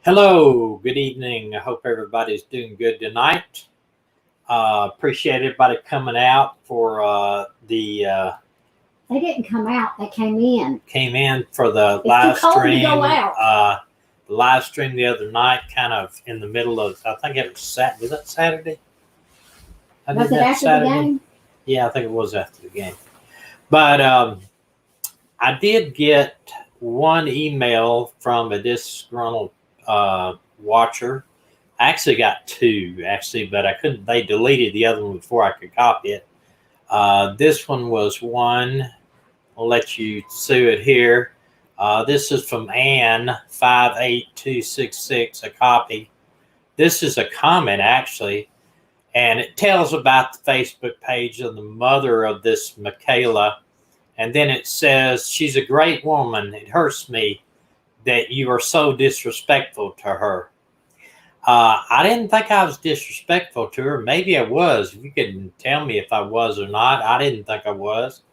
Hello, good evening. I hope everybody's doing good tonight. Appreciate everybody coming out for They didn't come out. They came in. came in for the It's live too cold to stream. go out. The live stream the other night, kind of in the middle of. I think it was Was that Saturday? Was it after the game? Yeah, I think it was after the game. But I did get one email from a disgruntled watcher. I actually got two, but I couldn't. They deleted the other one before I could copy it. This one was one. I'll let you see it here. This is from Ann 58266. A copy. This is a comment actually, and it tells about the Facebook page of the mother of this Michaela, and then it says she's a great woman. It hurts me that you are so disrespectful to her. I didn't think I was disrespectful to her. Maybe I was. If you can tell me if I was or not. I didn't think I was.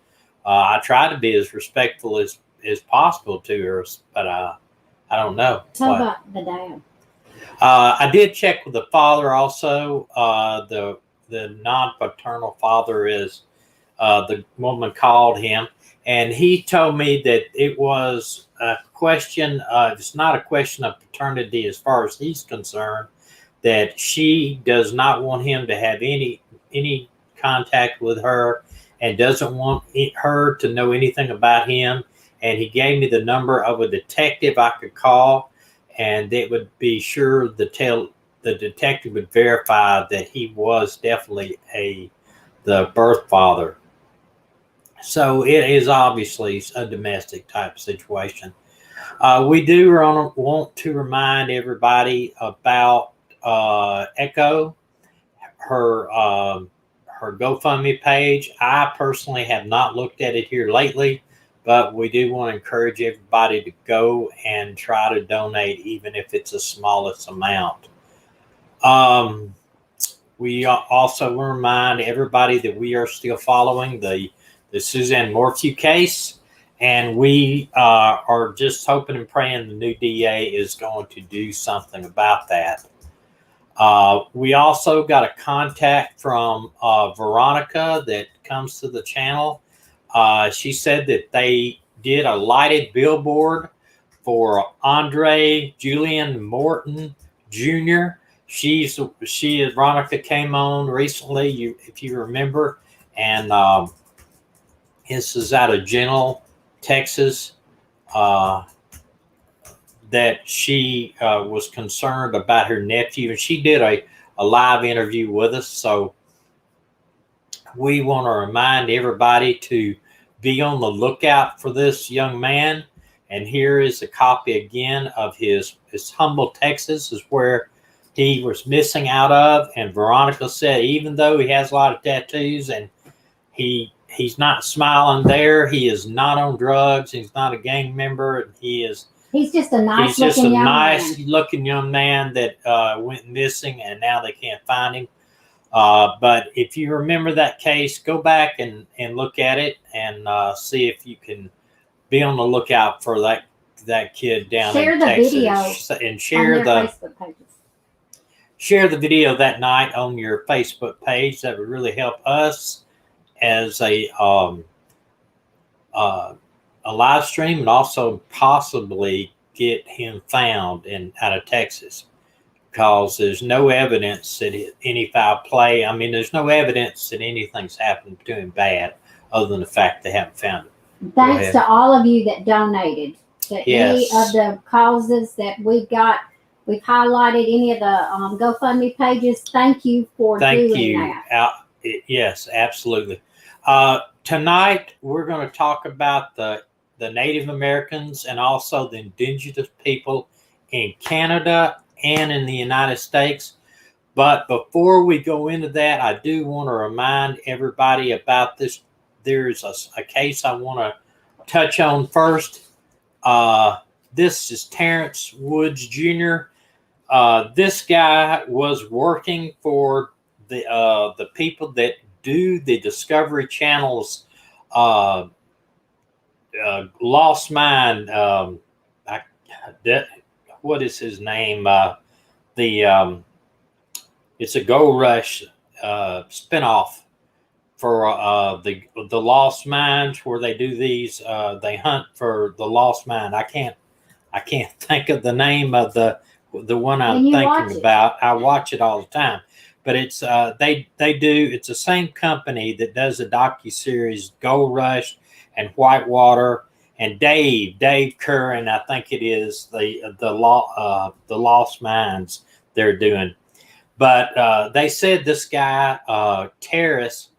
I tried to be as respectful as possible to her, but I don't know. Tell about the dad. I did check with the father also. The non-paternal father is the woman called him, and he told me that it was a question. It's not a question of paternity as far as he's concerned. That she does not want him to have any contact with her, and doesn't want her to know anything about him. And he gave me the number of a detective I could call, and it would be sure the detective would verify that he was definitely the birth father. So it is obviously a domestic type situation. We do want to remind everybody about Echo, her GoFundMe page. I personally have not looked at it here lately, but we do want to encourage everybody to go and try to donate, even if it's the smallest amount. We also want to remind everybody that we are still following the Suzanne Morphew case, and we are just hoping and praying the new DA is going to do something about that. We also got a contact from Veronica that comes to the channel. She said that they did a lighted billboard for Andre Julian Morton Jr. Veronica came on recently, if you remember, and this is out of General, Texas. That she was concerned about her nephew, and she did a live interview with us. So we want to remind everybody to be on the lookout for this young man. And here is a copy again of his Humble, Texas is where he was missing out of. And Veronica said, even though he has a lot of tattoos and he's not smiling there, he is not on drugs, he's not a gang member, he's just a nice looking young man that went missing, and now they can't find him. But if you remember that case, go back and look at it and see if you can be on the lookout for that kid down in Texas. Video and share Facebook pages. Share the video that night on your Facebook page. That would really help us as a live stream, and also possibly get him found out of Texas, because there's no evidence that any foul play. I mean, there's no evidence that anything's happened to him bad, other than the fact they haven't found him. Thanks to all of you that donated to any of the causes that we've got. We've highlighted any of the GoFundMe pages. Thank you for doing that. Yes, absolutely. Tonight we're going to talk about the Native Americans and also the indigenous people in Canada and in the United States. But before we go into that, I do want to remind everybody about this. There's a case I want to touch on first. This is Terrence Woods Jr. This guy was working for the people that do the Discovery Channel's Lost Mine what is his name? It's a Gold Rush spinoff for the Lost Mines, where they do these. They hunt for the Lost Mine. I can't think of the name of the one I'm thinking about. I watch it all the time, but it's they do. It's the same company that does the docuseries Gold Rush and Whitewater, and Dave Curran, I think it is the Lost Mines they're doing. But they said this guy Terrence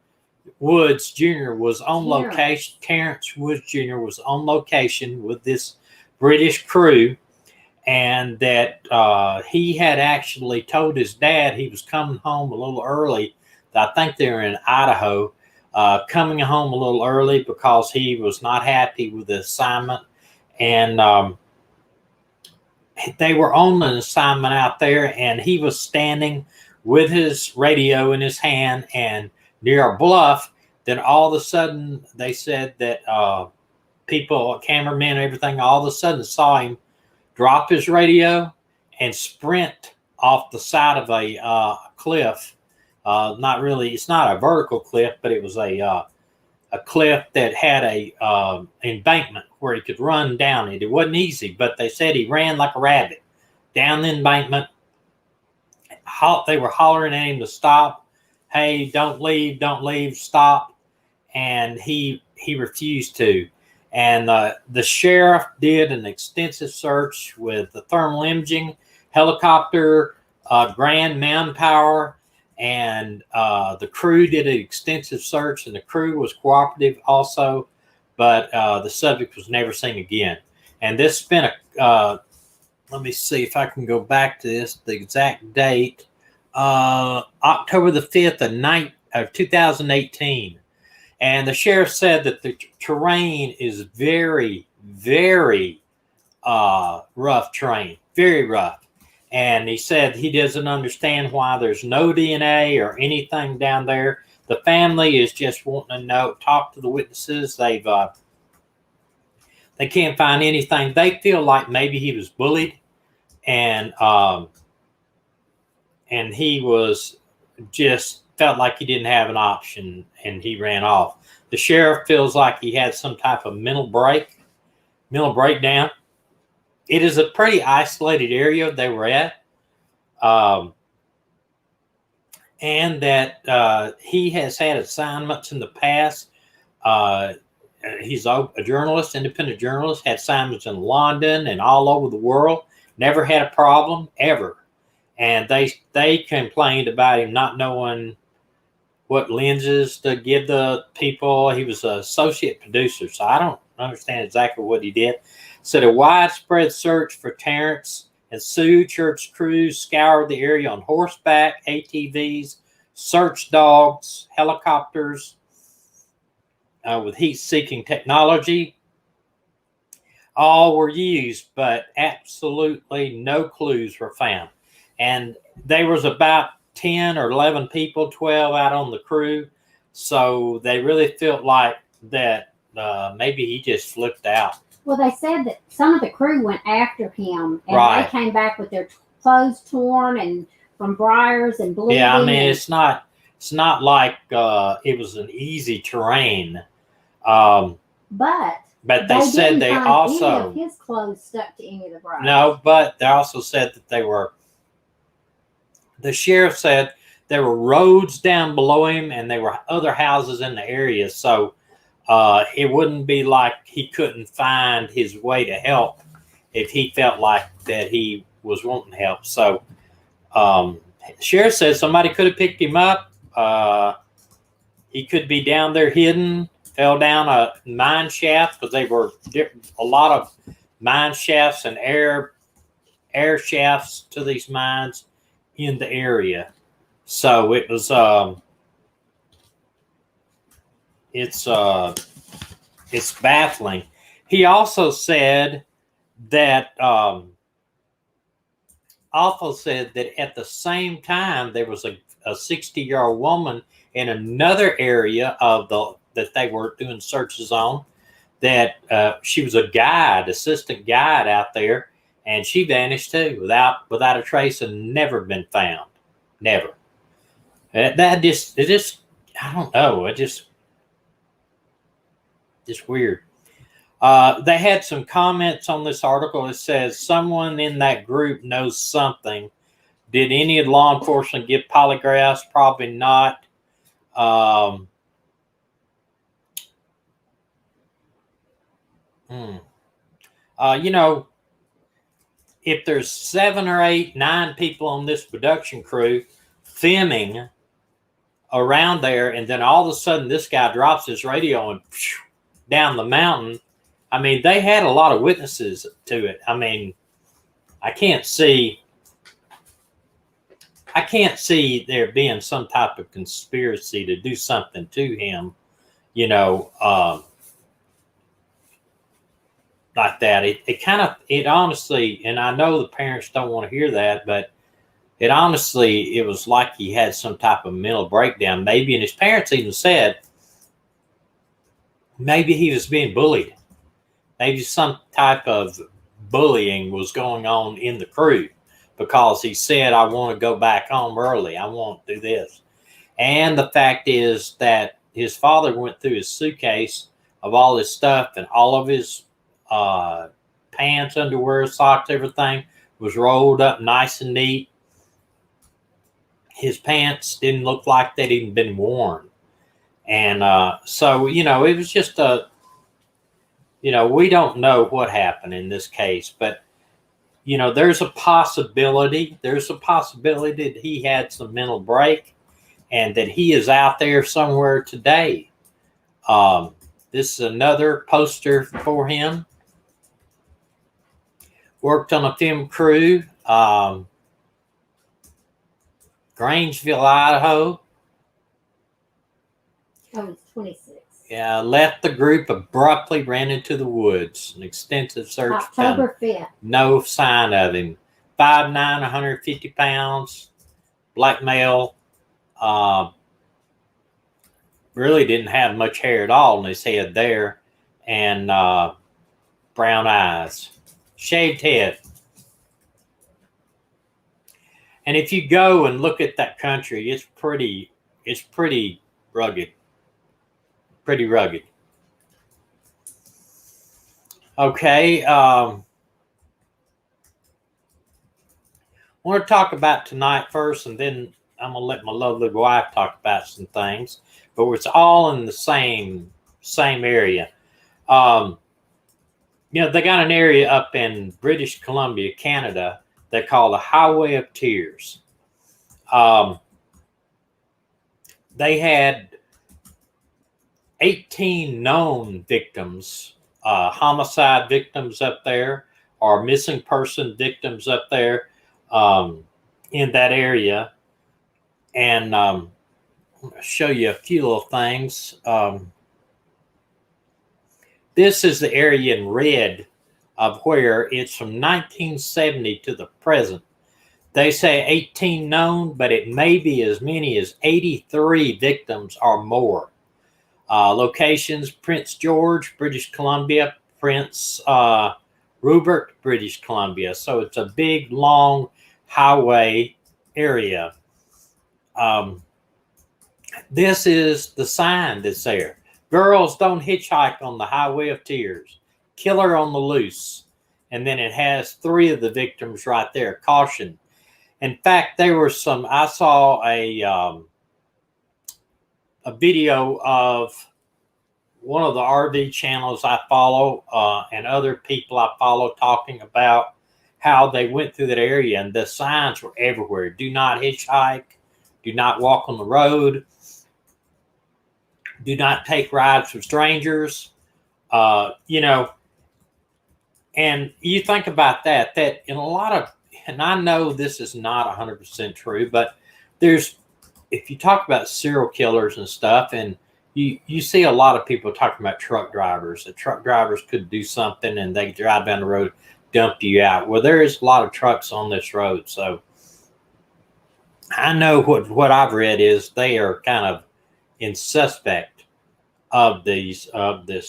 Woods Jr. was on location. Terrence Woods Jr. was on location with this British crew, and that he had actually told his dad he was coming home a little early. I think they were in Idaho, coming home a little early because he was not happy with the assignment. And they were on an assignment out there, and he was standing with his radio in his hand and near a bluff. Then all of a sudden, they said that people, cameramen, everything, all of a sudden saw him drop his radio and sprint off the side of a cliff. Not really, it's not a vertical cliff, but it was a cliff that had a embankment where he could run down it. It wasn't easy, but they said he ran like a rabbit down the embankment. They were hollering at him to stop. Hey, don't leave, stop. And he refused to. And the sheriff did an extensive search with the thermal imaging, helicopter, grand manpower, and the crew did an extensive search, and the crew was cooperative also, but the subject was never seen again. And this has been let me see if I can go back to this, the exact date, October the 5th of 2018. And the sheriff said that the terrain is very, very rough terrain, very rough. And he said he doesn't understand why there's no DNA or anything down there. The family is just wanting to talk to the witnesses. They can't find anything. They feel like maybe he was bullied, and he was just felt like he didn't have an option, and he ran off. The sheriff feels like he had some type of mental breakdown. It is a pretty isolated area they were at, and that he has had assignments in the past. He's a journalist, independent journalist, had assignments in London and all over the world, never had a problem, ever. And they complained about him not knowing what lenses to give the people. He was an associate producer, so I don't understand exactly what he did. Said a widespread search for Terrence ensued. Church crews scoured the area on horseback, ATVs, search dogs, helicopters, with heat-seeking technology. All were used, but absolutely no clues were found. And there was about 10 or 11 people, 12 out on the crew. So they really felt like that maybe he just flipped out. Well, they said that some of the crew went after him, and right. They came back with their clothes torn and from briars and bleeding. Yeah, I mean, it's not like it was an easy terrain. But they said they also any of his clothes stuck to any of the briars. No, but they also said that the sheriff said there were roads down below him, and there were other houses in the area, so it wouldn't be like he couldn't find his way to help if he felt like that he was wanting help. So the sheriff said somebody could have picked him up. He could be down there hidden, fell down a mine shaft, because they were a lot of mine shafts and air shafts to these mines in the area. So it was it's baffling. He also said that at the same time there was a 60-year-old woman in another area that they were doing searches on, that she was a assistant guide out there, and she vanished too, without a trace, and never been found. Never. It just I don't know. It just weird. They had some comments on this article. It says someone in that group knows something. Did any of the law enforcement give polygraphs? Probably not. If there's 7 or 8, 9 people on this production crew filming around there, and then all of a sudden this guy drops his radio and down the mountain, I mean, they had a lot of witnesses to it. I mean, I can't see there being some type of conspiracy to do something to him, like that. It honestly, and I know the parents don't want to hear that, but it was like he had some type of mental breakdown, maybe. And his parents even said maybe he was being bullied. Maybe some type of bullying was going on in the crew, because he said, I want to go back home early. I want to do this. And the fact is that his father went through his suitcase of all his stuff, and all of his pants, underwear, socks, everything was rolled up nice and neat. His pants didn't look like they'd even been worn. And so, it was just we don't know what happened in this case, but, there's a possibility. There's a possibility that he had some mental break and that he is out there somewhere today. This is another poster for him. Worked on a film crew, Grangeville, Idaho. Oh, he's 26. Yeah, left the group abruptly, ran into the woods. An extensive search October 5th. No sign of him. 5'9", 150 pounds, black male. Really didn't have much hair at all on his head there, and brown eyes, shaved head. And if you go and look at that country, it's pretty rugged. Pretty rugged. Okay. I want to talk about tonight first, and then I'm going to let my lovely wife talk about some things. But it's all in the same area. They got an area up in British Columbia, Canada, they call the Highway of Tears. They had 18 known victims, homicide victims up there, or missing person victims up there in that area. And I'll show you a few little things. This is the area in red of where it's from 1970 to the present. They say 18 known, but it may be as many as 83 victims or more. Locations: Prince George, British Columbia; Prince Rupert, British Columbia. So it's a big, long highway area. This is the sign that's there. Girls don't hitchhike on the Highway of Tears. Killer on the loose. And then it has 3 of the victims right there. Caution. In fact, there were some, I saw a video of one of the RV channels I follow and other people I follow talking about how they went through that area, and the signs were everywhere. Do not hitchhike. Do not walk on the road. Do not take rides with strangers. And you think about that in a lot of, and I know this is not 100% true, but if you talk about serial killers and stuff, and you see a lot of people talking about truck drivers, that truck drivers could do something and they drive down the road, dump you out. Well, there is a lot of trucks on this road. So I know what I've read is they are kind of in suspect of this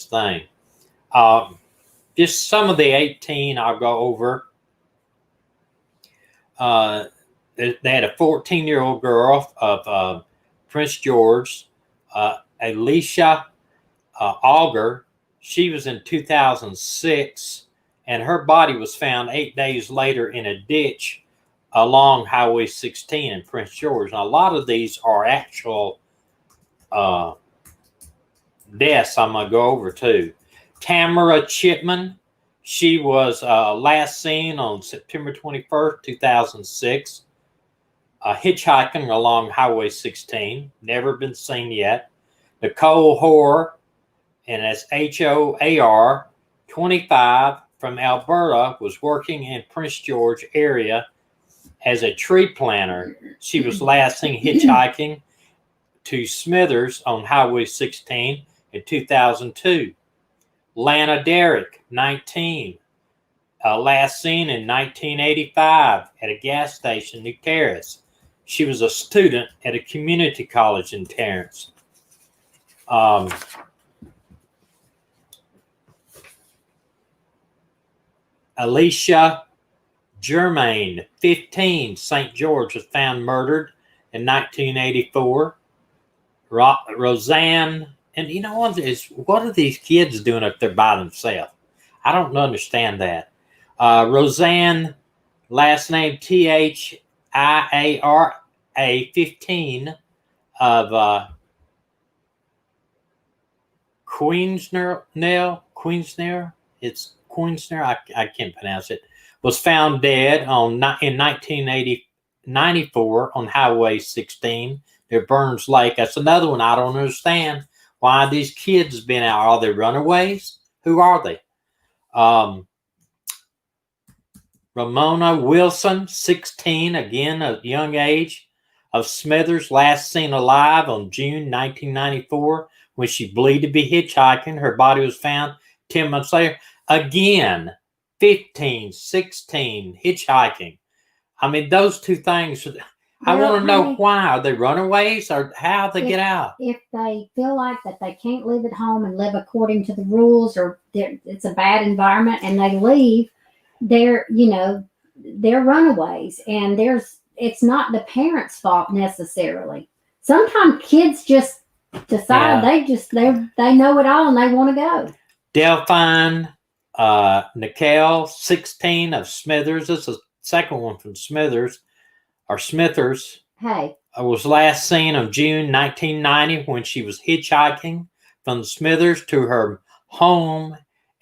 thing. Just some of the 18 I'll go over. They had a 14-year-old girl of Prince George, Alicia Auger. She was in 2006, and her body was found 8 days later in a ditch along Highway 16 in Prince George. Now, a lot of these are actual deaths I'm going to go over too. Tamara Chipman, she was last seen on September 21st, 2006, hitchhiking along Highway 16, never been seen yet. Nicole Hoare, and that's Hoar, 25, from Alberta, was working in Prince George area as a tree planter. She was last seen hitchhiking to Smithers on Highway 16 in 2002. Lana Derrick, 19, last seen in 1985 at a gas station near Terrace. She was a student at a community college in Terrence. Alicia Germain, 15, St. George, was found murdered in 1984. Roseanne, and you know what are these kids doing if they're by themselves? I don't understand that. Roseanne, last name Thiara, 15, of Queensner, it's Queensner, I can't pronounce it, was found dead in 1994 on Highway 16 near Burns Lake. That's another one I don't understand. Why these kids been out? Are they runaways? Who are they? Ramona Wilson, 16, again a young age, of Smithers, last seen alive on June 1994 when she believed to be hitchhiking. Her body was found 10 months later. Again, 15, 16, hitchhiking. I mean, those two things, I want to know why. Are they runaways or how they get out? If they feel like that they can't live at home and live according to the rules, or it's a bad environment and they leave, they're runaways. And it's not the parents' fault necessarily. Sometimes kids just decide they know it all and they want to go. Delphine Nickel, 16, of Smithers. This is the second one from Smithers. Hey. Was last seen on June 1990 when she was hitchhiking from Smithers to her home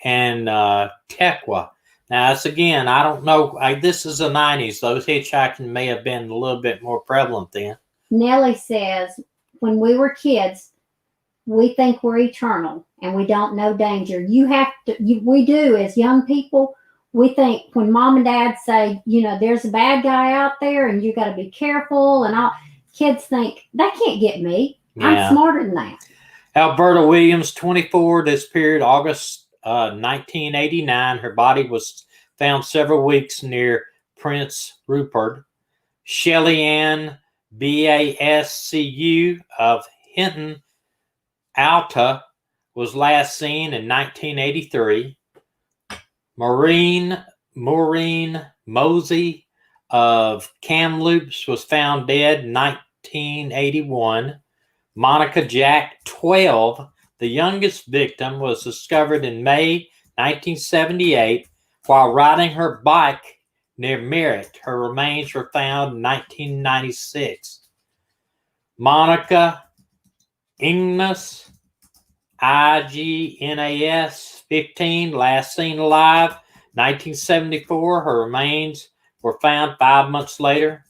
in Tequa. Now, that's again, I don't know. This is the 90s. Those hitchhiking may have been a little bit more prevalent then. Nellie says, when we were kids, we think we're eternal and we don't know danger. We do as young people. We think when mom and dad say, there's a bad guy out there and you got to be careful and all, kids think, that can't get me. Yeah. I'm smarter than that. Alberta Williams, 24, disappeared August 1989. Her body was found several weeks near Prince Rupert. Shelly Ann Bascu of Hinton, Alta, was last seen in 1983. Maureen Mosey of Kamloops was found dead in 1981. Monica Jack, 12, the youngest victim, was discovered in May 1978 while riding her bike near Merritt. Her remains were found in 1996. Monica Ignas, Ignas, 15, last seen alive 1974. Her remains were found 5 months later.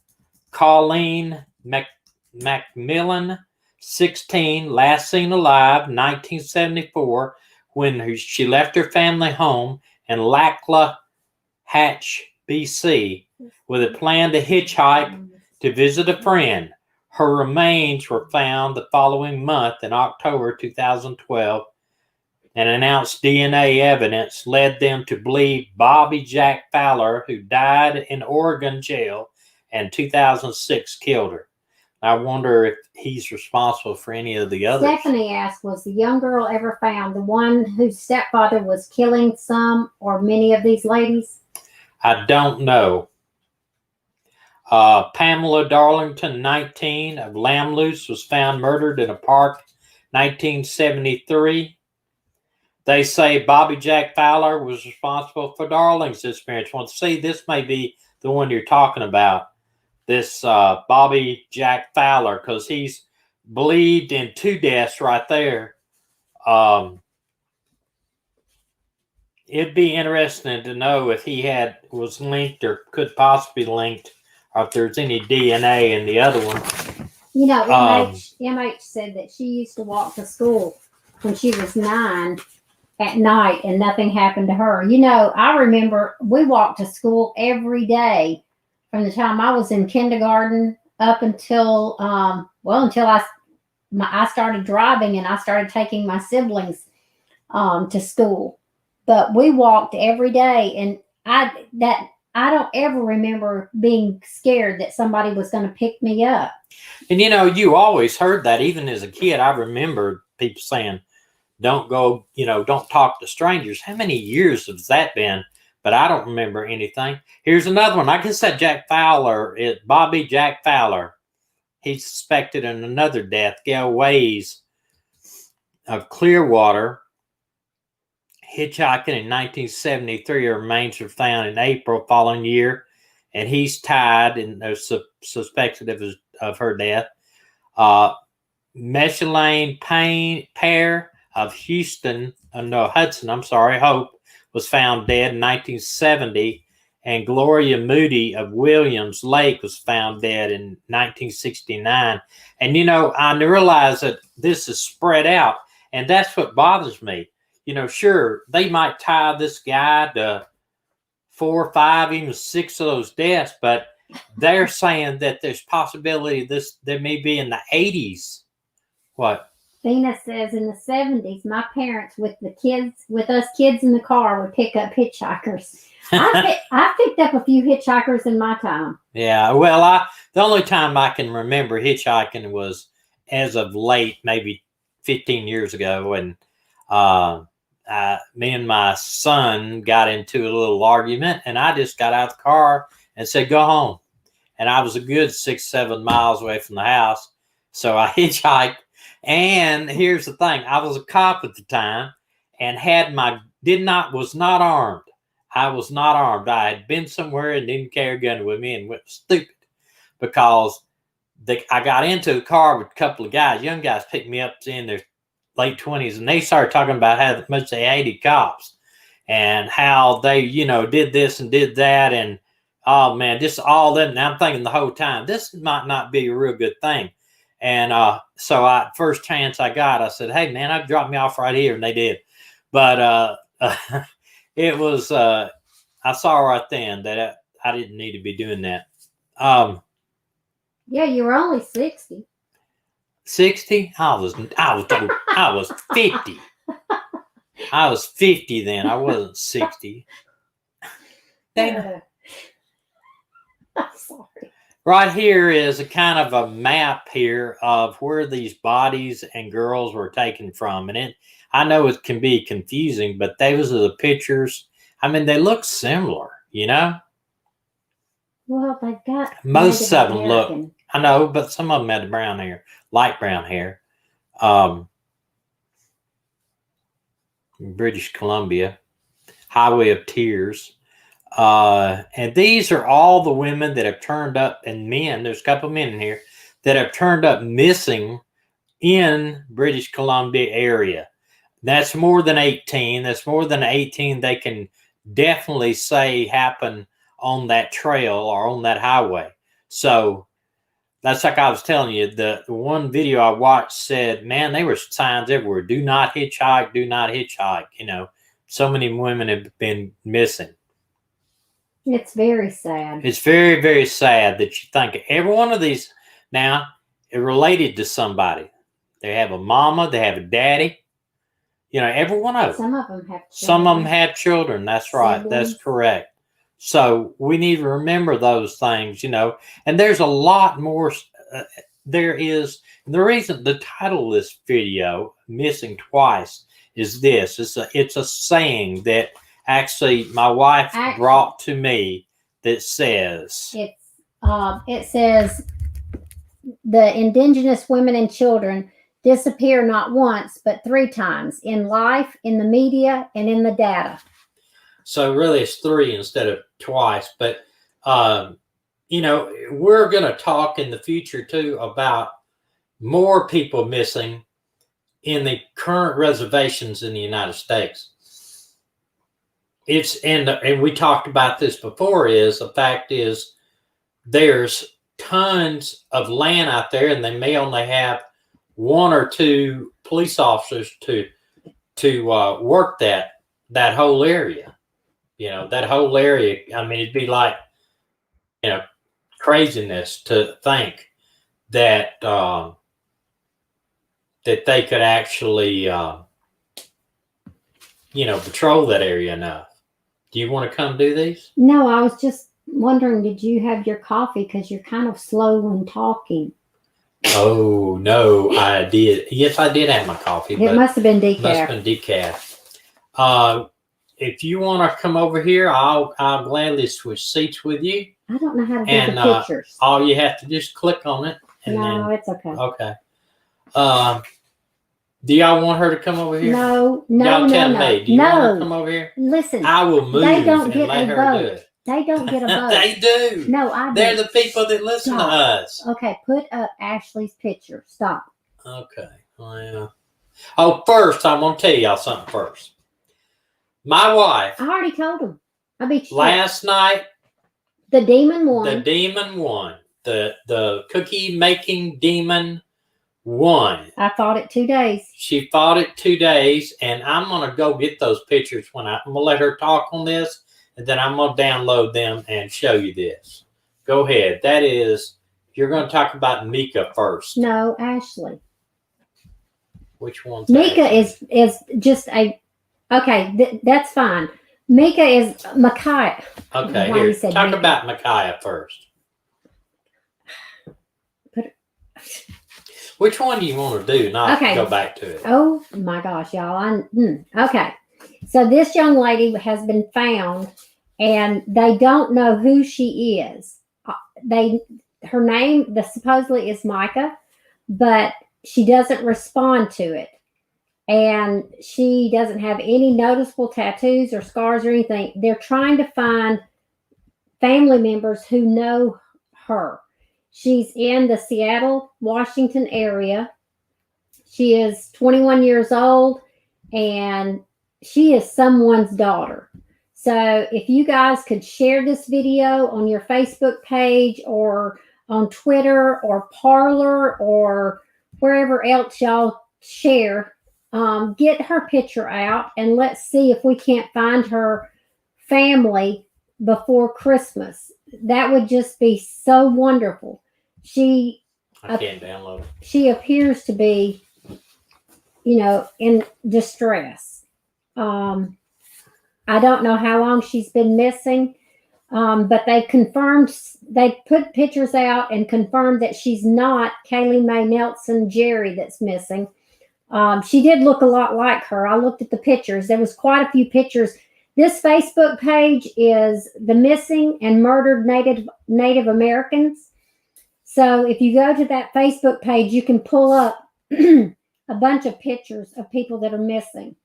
Colleen Macmillan, 16, last seen alive 1974 when she left her family home in Lackla Hatch, BC, with a plan to hitchhike to visit a friend. Her remains were found the following month in October 2012, and announced DNA evidence led them to believe Bobby Jack Fowler, who died in Oregon jail in 2006, killed her. I wonder if he's responsible for any of the others. Stephanie asked, was the young girl ever found, the one whose stepfather was killing some or many of these ladies? I don't know. Pamela Darlington, 19, of Lamloose, was found murdered in a park, 1973. They say Bobby Jack Fowler was responsible for Darling's disappearance. Well, see, this may be the one you're talking about, this Bobby Jack Fowler, because he's believed in 2 deaths right there. It'd be interesting to know if he was linked or could possibly be linked, or if there's any DNA in the other one. You know, MH said that she used to walk to school when she was 9 at night and nothing happened to her. You know, I remember we walked to school every day from the time I was in kindergarten up until, until I started driving and I started taking my siblings to school. But we walked every day, and I don't ever remember being scared that somebody was going to pick me up. And you know, you always heard that. Even as a kid, I remember people saying, don't go, don't talk to strangers. How many years has that been? But I don't remember anything. Here's another one. I guess that Jack Fowler, Bobby Jack Fowler. He's suspected in another death. Gail Ways of Clearwater, hitchhiking in 1973. Her remains were found in April following year, and he's tied and suspected of her death. Micheline Pear of Hudson, Hope, was found dead in 1970, and Gloria Moody of Williams Lake was found dead in 1969. And I realize that this is spread out, and that's what bothers me. Sure, they might tie this guy to 4, 5, even 6 of those deaths, but they're saying that there's possibility there may be in the 80s. What? Dina says in the 70s, my parents with us kids in the car would pick up hitchhikers. I picked up a few hitchhikers in my time. Yeah, well, the only time I can remember hitchhiking was as of late, maybe 15 years ago, and me and my son got into a little argument, and I just got out of the car and said, go home. And I was a good 6-7 miles away from the house, so I hitchhiked. And here's the thing: I was a cop at the time, and was not armed. I was not armed. I had been somewhere and didn't carry a gun with me, and went stupid because I got into a car with a couple of guys, young guys, picked me up in their late 20s, and they started talking about how much they hated cops and how they, did this and did that, and oh man, just all that. And I'm thinking the whole time, this might not be a real good thing. And so first chance I got, I said, hey man, I'd drop me off right here, and they did. But it was I saw right then that I didn't need to be doing that. Yeah, you were only 60. 60? I was 50. I was 50 then. I wasn't 60. I'm sorry. Right here is a kind of a map here of where these bodies and girls were taken from. And I know it can be confusing, but those are the pictures. I mean, they look similar, Well, they've got most of them look. I know, but some of them had brown hair, light brown hair. British Columbia, Highway of Tears. And these are all the women that have turned up, and men, there's a couple of men in here, that have turned up missing in British Columbia area. That's more than 18. That's more than 18 they can definitely say happened on that trail or on that highway. So that's like I was telling you, the one video I watched said, man, there were signs everywhere. Do not hitchhike, do not hitchhike. So many women have been missing. It's very sad. It's very, very sad that you think every one of these now is related to somebody. They have a mama, they have a daddy. Every one of them. Some of them have children. Some of them have children. That's right. Siblings. That's correct. So we need to remember those things, and there's a lot more. There is. The reason the title of this video, Missing Twice, is this. It's a saying that actually my wife brought to me that says. It's It says the indigenous women and children disappear not once, but 3 times in life, in the media, and in the data. So really it's 3 instead of twice. But, we're going to talk in the future too about more people missing in the current reservations in the United States. And we talked about this before, the fact is there's tons of land out there, and they may only have 1 or 2 police officers to work that whole area. That whole area. I mean, it'd be like, craziness to think that that they could actually, patrol that area enough. Do you want to come do these? No, I was just wondering, did you have your coffee? Because you're kind of slow when talking. Oh, no, I did. Yes, I did have my coffee. It must have been decaf. Must have been decaf. If you want to come over here, I'll gladly switch seats with you. I don't know how to do the pictures. All you have to just click on it. No, it's okay. Okay. Do y'all want her to come over here? No. Y'all tell me. Do you want her to come over here? Listen. I will move they don't and get let a her vote. do it. They don't get a vote. They do. No, I do. They're the people that listen to us. Okay, put up Ashley's picture. Stop. Okay. Well. Oh, first, I'm going to tell y'all something first. My wife. I already told him. I beat you. Last night. The demon won. The demon won. The cookie making demon won. I fought it 2 days. She fought it 2 days, and I'm going to go get those pictures I'm going to let her talk on this, and then I'm going to download them and show you this. Go ahead. That is, you're going to talk about Mika first. No, Ashley. Which one's Mika Ashley? is just a, okay, that's fine. Mika is Micaiah. Okay, here, talk about Micaiah first. Which one do you want to do? Not go back to it. Oh my gosh, y'all. Okay. So this young lady has been found, and they don't know who she is. Her name supposedly is Micah, but she doesn't respond to it. And she doesn't have any noticeable tattoos or scars or anything. They're trying to find family members who know her. She's in the Seattle, Washington area. She is 21 years old, and she is someone's daughter. So if you guys could share this video on your Facebook page or on Twitter or Parler or wherever else y'all share, get her picture out, and let's see if we can't find her family before Christmas. That would just be so wonderful. I can't download it. She appears to be, in distress. I don't know how long she's been missing, but they put pictures out and confirmed that she's not Kaylee Mae Nelson Jerry that's missing. She did look a lot like her. I looked at the pictures. There was quite a few pictures. This Facebook page is the Missing and Murdered Native Americans. So if you go to that Facebook page, you can pull up a bunch of pictures of people that are missing.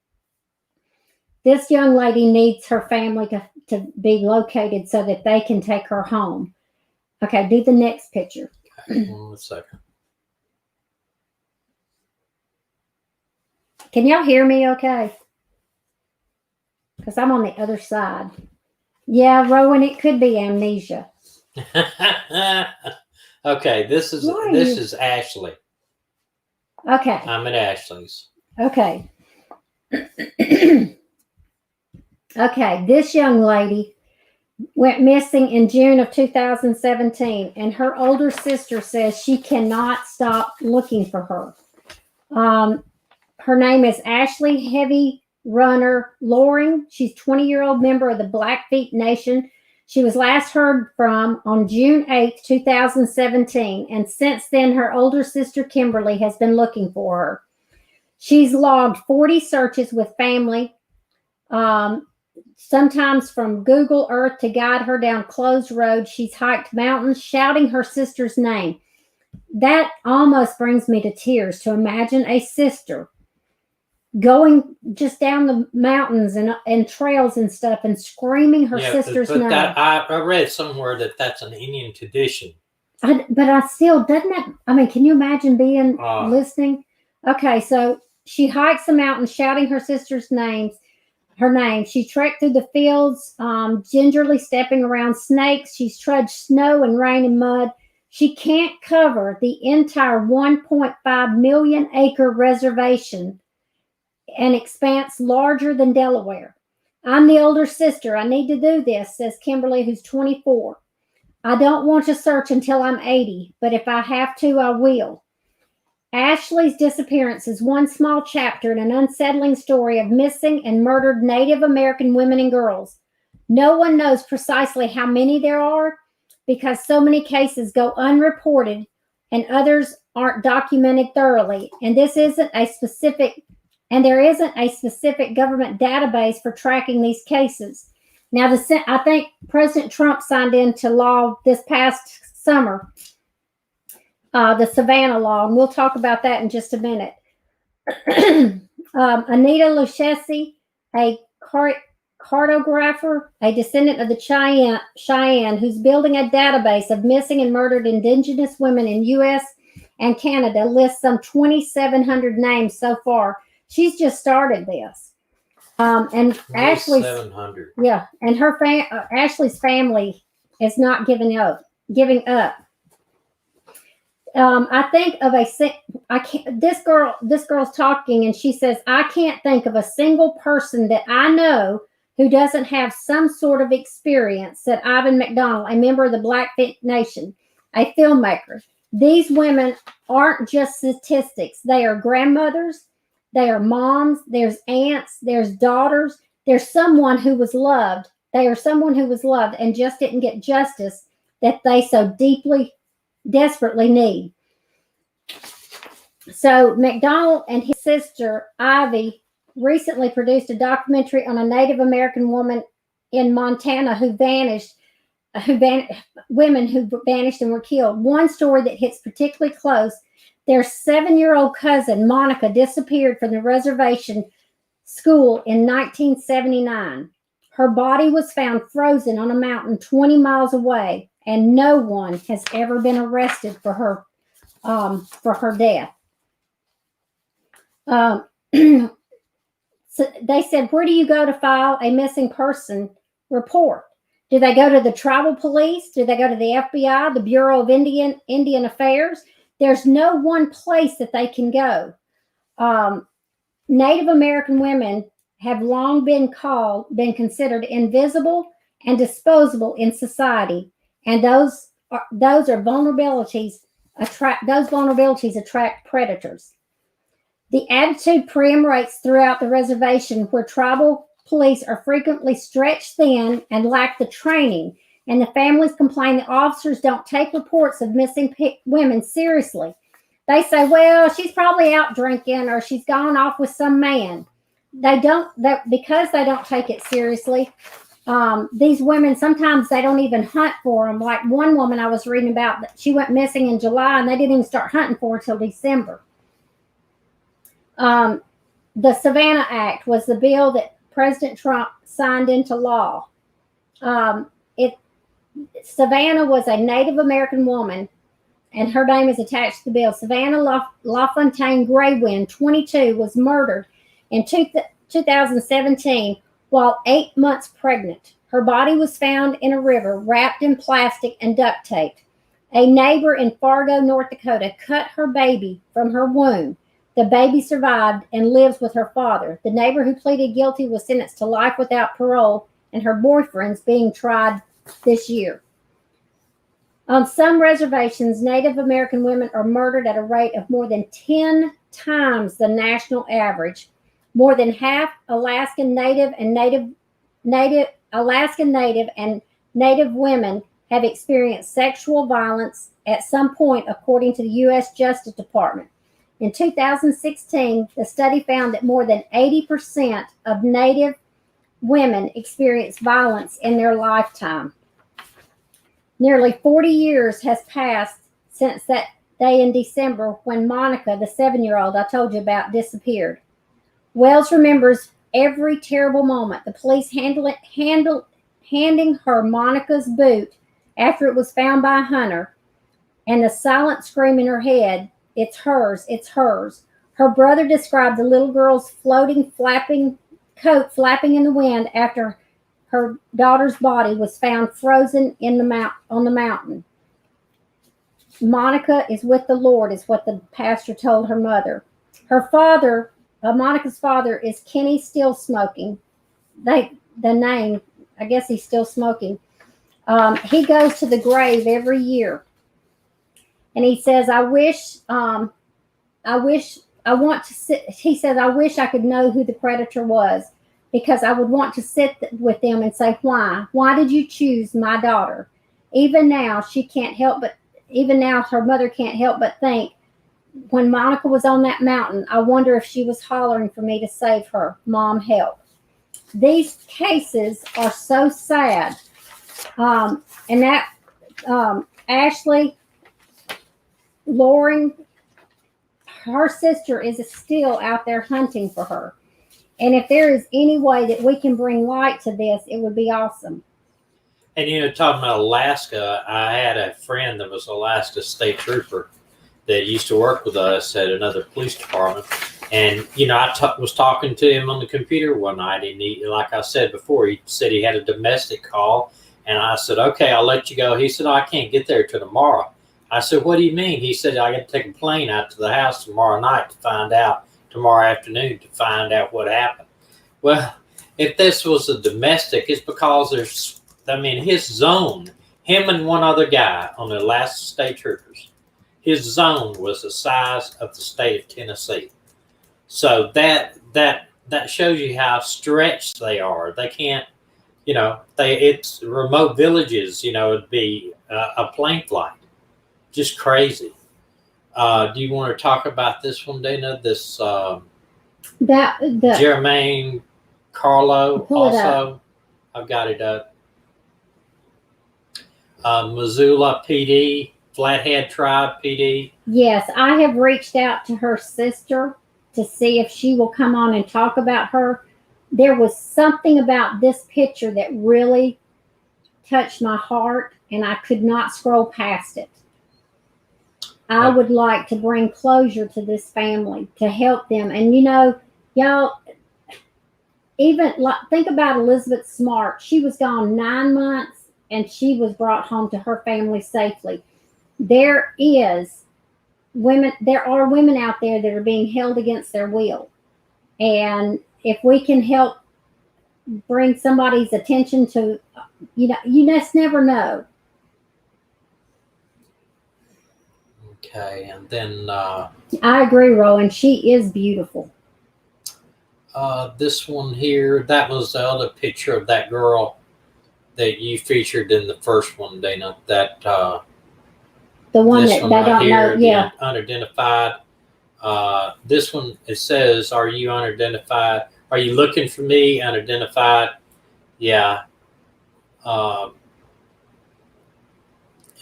This young lady needs her family to be located so that they can take her home. Okay, do the next picture. Okay, 1 second. Can y'all hear me okay? Because I'm on the other side. Yeah, Rowan, it could be amnesia. Okay, this is Ashley. Okay. I'm at Ashley's. Okay. Okay, this young lady went missing in June of 2017, and her older sister says she cannot stop looking for her. Her name is Ashley Heavy Runner Loring. She's a 20-year-old member of the Blackfeet Nation. She was last heard from on June 8, 2017, and since then, her older sister Kimberly has been looking for her. She's logged 40 searches with family, sometimes from Google Earth to guide her down closed roads. She's hiked mountains shouting her sister's name. That almost brings me to tears to imagine a sister going just down the mountains and trails and stuff and screaming her sister's name. I read somewhere that that's an Indian tradition. But I still, doesn't that, I mean, can you imagine being listening? Okay, so she hikes the mountain shouting her sister's her name. She trekked through the fields, gingerly stepping around snakes. She's trudged snow and rain and mud. She can't cover the entire 1.5 million acre reservation, an expanse larger than Delaware. I'm the older sister. I need to do this, says Kimberly, who's 24. I don't want to search until I'm 80, but if I have to, I will. Ashley's disappearance is one small chapter in an unsettling story of missing and murdered Native American women and girls. No one knows precisely how many there are because so many cases go unreported and others aren't documented thoroughly. And there isn't a specific government database for tracking these cases. Now, I think President Trump signed into law this past summer, the Savannah law, and we'll talk about that in just a minute. Anita Lechesi, a cartographer, a descendant of the Cheyenne, who's building a database of missing and murdered Indigenous women in U.S. and Canada, lists some 2,700 names so far. She's just started this. And Ashley's 700. Yeah, and her Ashley's family is not giving up. I think of this girl's talking, and she says, I can't think of a single person that I know who doesn't have some sort of experience, said Ivan McDonald, a member of the Blackfeet Nation, a filmmaker. These women aren't just statistics. They are grandmothers. They are moms, there's aunts, there's daughters, there's someone who was loved. They are someone who was loved and just didn't get justice that they so desperately need. So McDonald and his sister, Ivy, recently produced a documentary on a Native American woman in Montana women who vanished and were killed. One story that hits particularly close. Their 7-year-old cousin, Monica, disappeared from the reservation school in 1979. Her body was found frozen on a mountain 20 miles away, and no one has ever been arrested for her death. So they said, where do you go to file a missing person report? Do they go to the tribal police? Do they go to the FBI, the Bureau of Indian Affairs? There's no one place that they can go. Native American women have long been considered invisible and disposable in society, and those vulnerabilities attract predators. The attitude predominates throughout the reservation, where tribal police are frequently stretched thin and lack the training. And the families complain that officers don't take reports of missing women seriously. They say, well, she's probably out drinking or she's gone off with some man. Because they don't take it seriously, these women, sometimes they don't even hunt for them. Like one woman I was reading about, she went missing in July and they didn't even start hunting for her till December. The Savannah Act was the bill that President Trump signed into law. Savannah was a Native American woman, and her name is attached to the bill. Savannah LaFontaine Graywind, 22, was murdered in 2017 while 8 months pregnant. Her body was found in a river, wrapped in plastic and duct taped. A neighbor in Fargo, North Dakota, cut her baby from her womb. The baby survived and lives with her father. The neighbor who pleaded guilty was sentenced to life without parole, and her boyfriend's being tried this year. On some reservations, Native American women are murdered at a rate of more than 10 times the national average. More than half Alaskan Native and Native women have experienced sexual violence at some point, according to the U.S. Justice Department. In 2016, the study found that more than 80% of Native women experience violence in their lifetime. Nearly 40 years has passed since that day in December when Monica, the 7-year-old I told you about, disappeared. Wells remembers every terrible moment. The police handing her Monica's boot after it was found by Hunter, and the silent scream in her head, "It's hers, it's hers." Her brother described the little girl's floating, coat flapping in the wind after her daughter's body was found frozen on the mountain. Monica is with the Lord, is what the pastor told her mother. Her father, Monica's father, is Kenny Still Smoking. The name, I guess he's still smoking. He goes to the grave every year, and he says, "I wish I want to sit." He says, "I wish I could know who the predator was, because I would want to sit with them and say, why did you choose my daughter?" Even now, her mother can't help but think, when Monica was on that mountain, I wonder if she was hollering for me to save her. Mom, help. These cases are so sad. And that Ashley Loring, her sister, is still out there hunting for her. And if there is any way that we can bring light to this, it would be awesome. And talking about Alaska, I had a friend that was an Alaska state trooper that used to work with us at another police department. And, I was talking to him on the computer one night, and he, like I said before, he said he had a domestic call. And I said, "Okay, I'll let you go." He said, "I can't get there till tomorrow." I said, "What do you mean?" He said, "I got to take a plane out to the house tomorrow afternoon to find out what happened." Well, if this was a domestic, it's because his zone, him and one other guy on the Alaska State Troopers, his zone was the size of the state of Tennessee. So that shows you how stretched they are. They can't, it's remote villages, it'd be a plane flight. Just crazy. Do you want to talk about this one, Dana? This Jermaine Carlo also. I've got it up. Missoula PD, Flathead Tribe PD. Yes, I have reached out to her sister to see if she will come on and talk about her. There was something about this picture that really touched my heart, and I could not scroll past it. I would like to bring closure to this family, to help them. And y'all, even think about Elizabeth Smart. She was gone 9 months, and she was brought home to her family safely. There are women out there that are being held against their will. And if we can help bring somebody's attention to, you just never know. Okay, and then I agree, Rowan. She is beautiful. This one here, that was the other picture of that girl that you featured in the first one, Dana. That the one that I don't know, yeah, unidentified. This one, it says, "Are you unidentified? Are you looking for me? Unidentified." Yeah.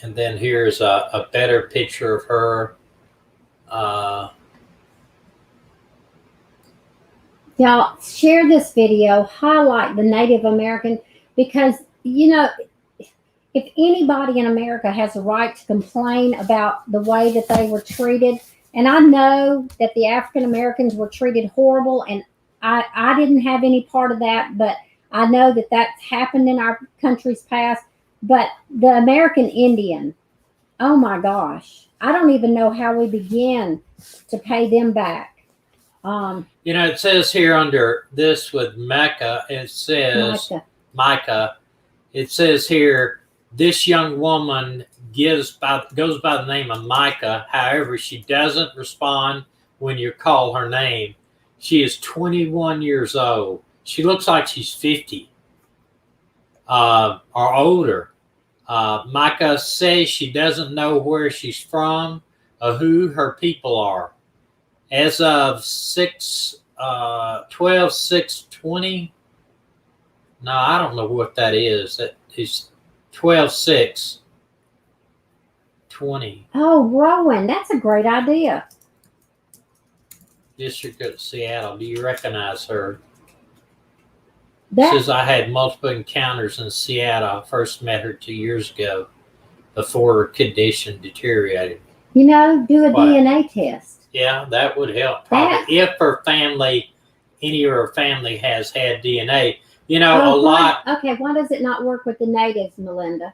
And then here's a better picture of her. Y'all share this video, highlight the Native American, because if anybody in America has a right to complain about the way that they were treated, and I know that the African Americans were treated horrible, and I didn't have any part of that, but I know that that's happened in our country's past. But the American Indian, oh my gosh, I don't even know how we begin to pay them back. It says here under this with Micah, it says Micah. It says here, this young woman goes by the name of Micah. However, she doesn't respond when you call her name. She is 21 years old. She looks like she's 50 or older. Micah says she doesn't know where she's from or who her people are. As of 12/6/20, No, I don't know what that is. That is 12/6/20. Oh, Rowan, that's a great idea. District of Seattle. Do you recognize her? That Says I had multiple encounters in Seattle. I first met her 2 years ago before her condition deteriorated. do a What? DNA test. Yeah, that would help. Probably if her family, any of her family has had DNA. A lot. Okay, why does it not work with the natives, Melinda?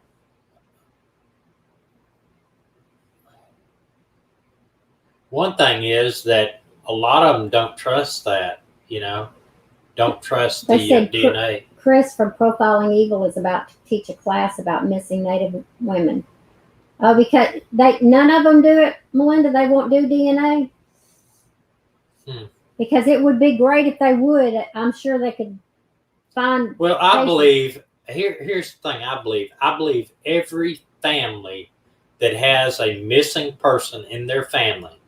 One thing is that a lot of them don't trust that. Don't trust the DNA. Chris from Profiling Evil is about to teach a class about missing Native women. Oh, because none of them do it, Melinda. They won't do DNA. Because it would be great if they would. I'm sure they could find. Well, I believe here's the thing. I believe every family that has a missing person in their family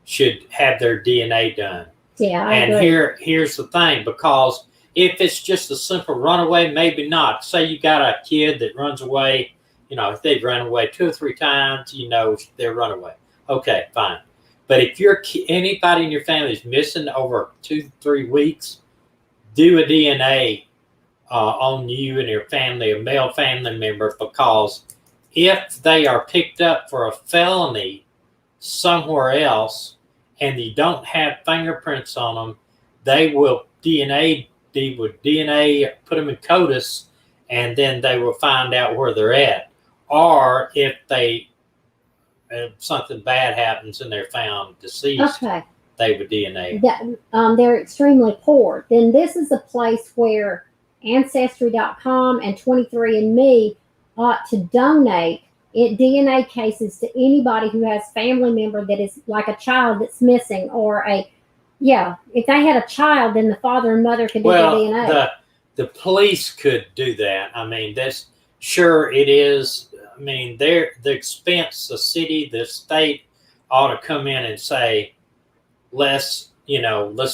should have their DNA done. Yeah, I and agree. here's the thing, because if it's just a simple runaway, maybe not. Say you got a kid that runs away, if they've run away 2 or 3 times, they're runaway. Okay, fine. But if anybody in your family is missing over 2-3 weeks, do a DNA on you and your family, a male family member, because if they are picked up for a felony somewhere else and you don't have fingerprints on them, they will DNA put them in CODIS, and then they will find out where they're at. Or if something bad happens and they're found deceased, they would DNA. They're extremely poor. Then this is a place where Ancestry.com and 23andMe ought to donate DNA cases to anybody who has family member that is like a child that's missing, or if they had a child, then the father and mother could do the DNA. The police could do that. I mean, it is. I mean, the expense, the city, the state ought to come in and say, let's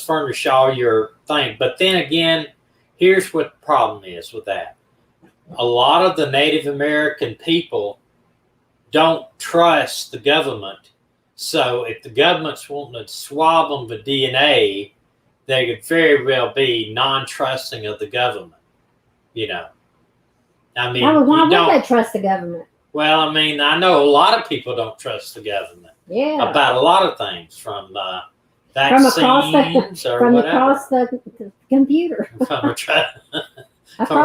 furnish all your thing. But then again, here's what the problem is with that. A lot of the Native American people don't trust the government. So if the government's wanting to swab them with DNA, they could very well be non-trusting of the government. I mean, why would they trust the government? Well, I mean, I know a lot of people don't trust the government. Yeah. About a lot of things, from vaccines from across the computer. from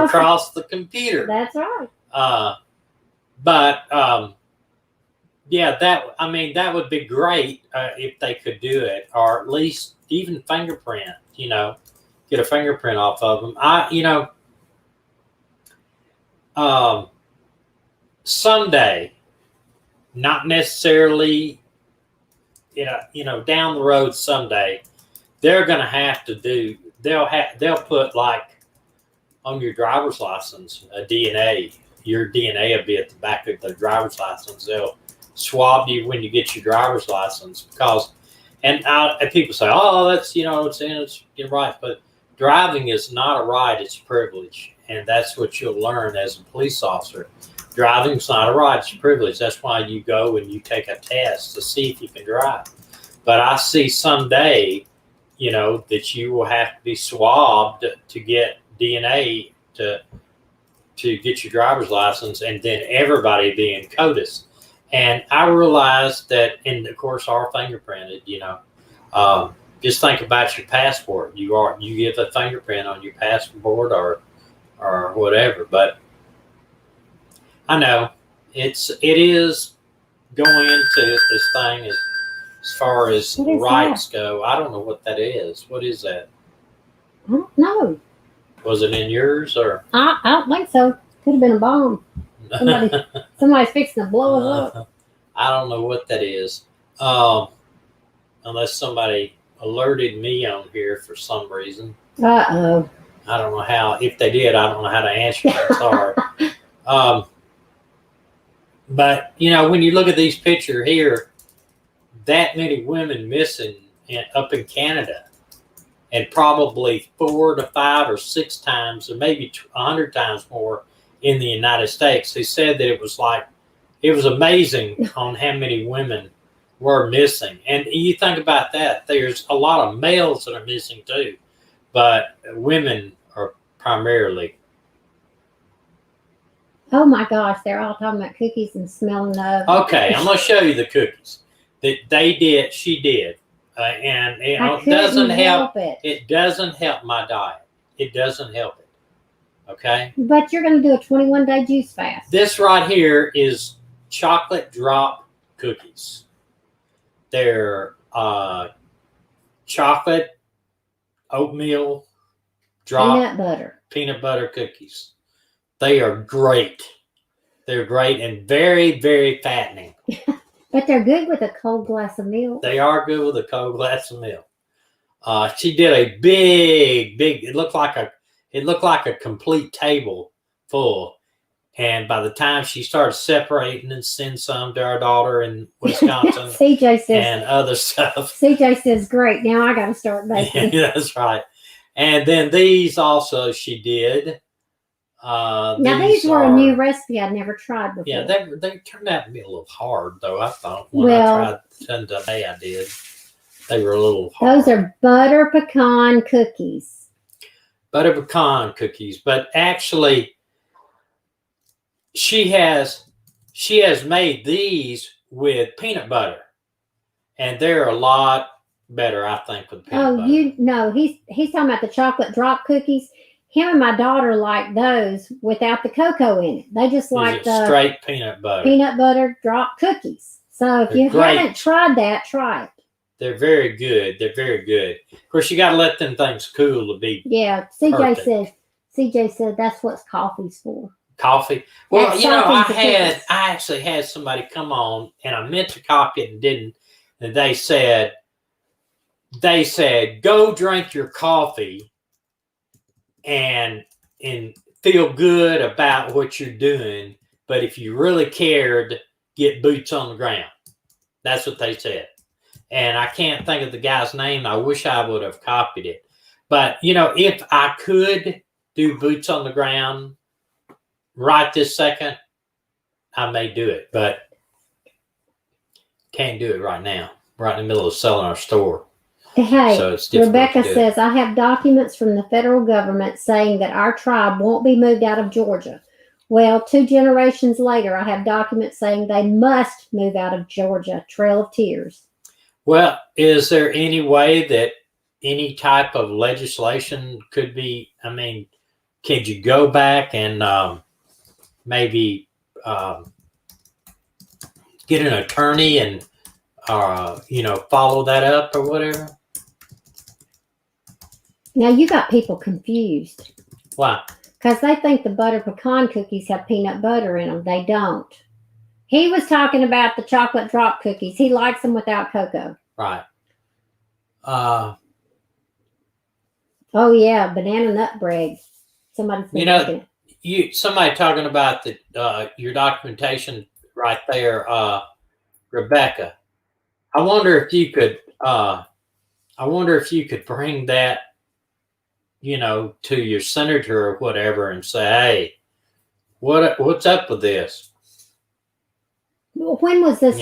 across the computer. That's right. That would be great if they could do it, or at least even fingerprint. Get a fingerprint off of them. Someday, not necessarily, down the road someday, they're going to have to do. They'll put, like, on your driver's license a DNA. Your DNA will be at the back of the driver's license. They'll swab you when you get your driver's license, and people say, oh, that's it's right, but driving is not a right, it's a privilege, and that's what you'll learn as a police officer. Driving's not a right, it's a privilege. That's why you go and you take a test to see if you can drive. But I see someday, that you will have to be swabbed to get DNA to get your driver's license, and then everybody being CODIS. And I realized that, and of course, are fingerprinted. Just think about your passport. You give a fingerprint on your passport or whatever. But I know it is going into this thing as far as rights go. I don't know what that is. What is that? I don't know. Was it in yours, or? I don't think so. Could have been a bomb. Somebody's fixing to blow us up. I don't know what that is. Unless somebody alerted me on here for some reason. Uh-oh. I don't know how. If they did, I don't know how to answer that. Sorry. But, when you look at these pictures here, that many women missing up in Canada. and probably 4 to 5 or 6 times, or maybe 100 times more in the United States. He said that it was amazing on how many women were missing. And you think about that, there's a lot of males that are missing too, but women are primarily. Oh my gosh, they're all talking about cookies and smelling of. Okay, I'm going to show you the cookies that she did. And you know, it doesn't help it. It doesn't help my diet. It doesn't help it. Okay? But you're going to do a 21-day juice fast. This right here is chocolate drop cookies. They're chocolate oatmeal drop peanut butter cookies. They are great. They're great and very, very fattening. But they're good with a cold glass of milk. They are good with a cold glass of milk. She did a big. It looked like a complete table full. And by the time she started separating and send some to our daughter in Wisconsin, CJ says, and other stuff. CJ says, "Great, now I got to start making." Yeah, that's right. And then these also she did. Now these were a new recipe I'd never tried before. Yeah, they turned out to be a little hard though. I thought when I tried them today, I did. They were a little hard. Those are butter pecan cookies. Butter pecan cookies, but actually, she has made these with peanut butter, and they're a lot better, I think, with peanut butter. He's talking about the chocolate drop cookies. Him and my daughter like those without the cocoa in it. They just like the straight peanut butter drop cookies. So if you haven't tried that, try it. They're very good. They're very good. Of course, you got to let them things cool to be. Yeah, CJ said that's what coffee's for. Coffee. Well, I actually had somebody come on, and I meant to copy it and didn't. And they said, go drink your coffee and feel good about what you're doing. But if you really cared, get boots on the ground. That's what they said. And I can't think of the guy's name. I wish I would have copied it. But, if I could do boots on the ground right this second, I may do it. But can't do it right now. Right in the middle of selling our store. Hey, so it's Rebecca says, I have documents from the federal government saying that our tribe won't be moved out of Georgia. Well, 2 generations later, I have documents saying they must move out of Georgia. Trail of tears. Well, is there any way that any type of legislation could be, could you go back and maybe get an attorney and, follow that up or whatever? Now, you got people confused. Why? Because they think the butter pecan cookies have peanut butter in them. They don't. He was talking about the chocolate drop cookies. He likes them without cocoa. Right. Oh, yeah, banana nut bread. Somebody's been somebody talking about your documentation right there, Rebecca. I wonder if you could bring that, to your senator or whatever and say, hey, what's up with this? Well, when was this?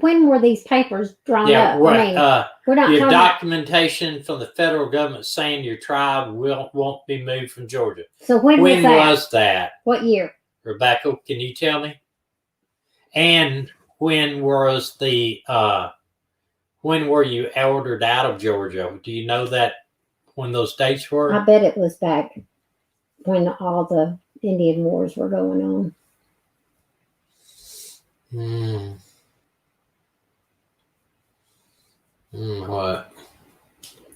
When were these papers drawn up? Right. We're not your documentation from the federal government saying your tribe won't be moved from Georgia. So when was that? What year? Rebecca, can you tell me? And when was when were you ordered out of Georgia? Do you know that when those dates were? I bet it was back when all the Indian wars were going on. What?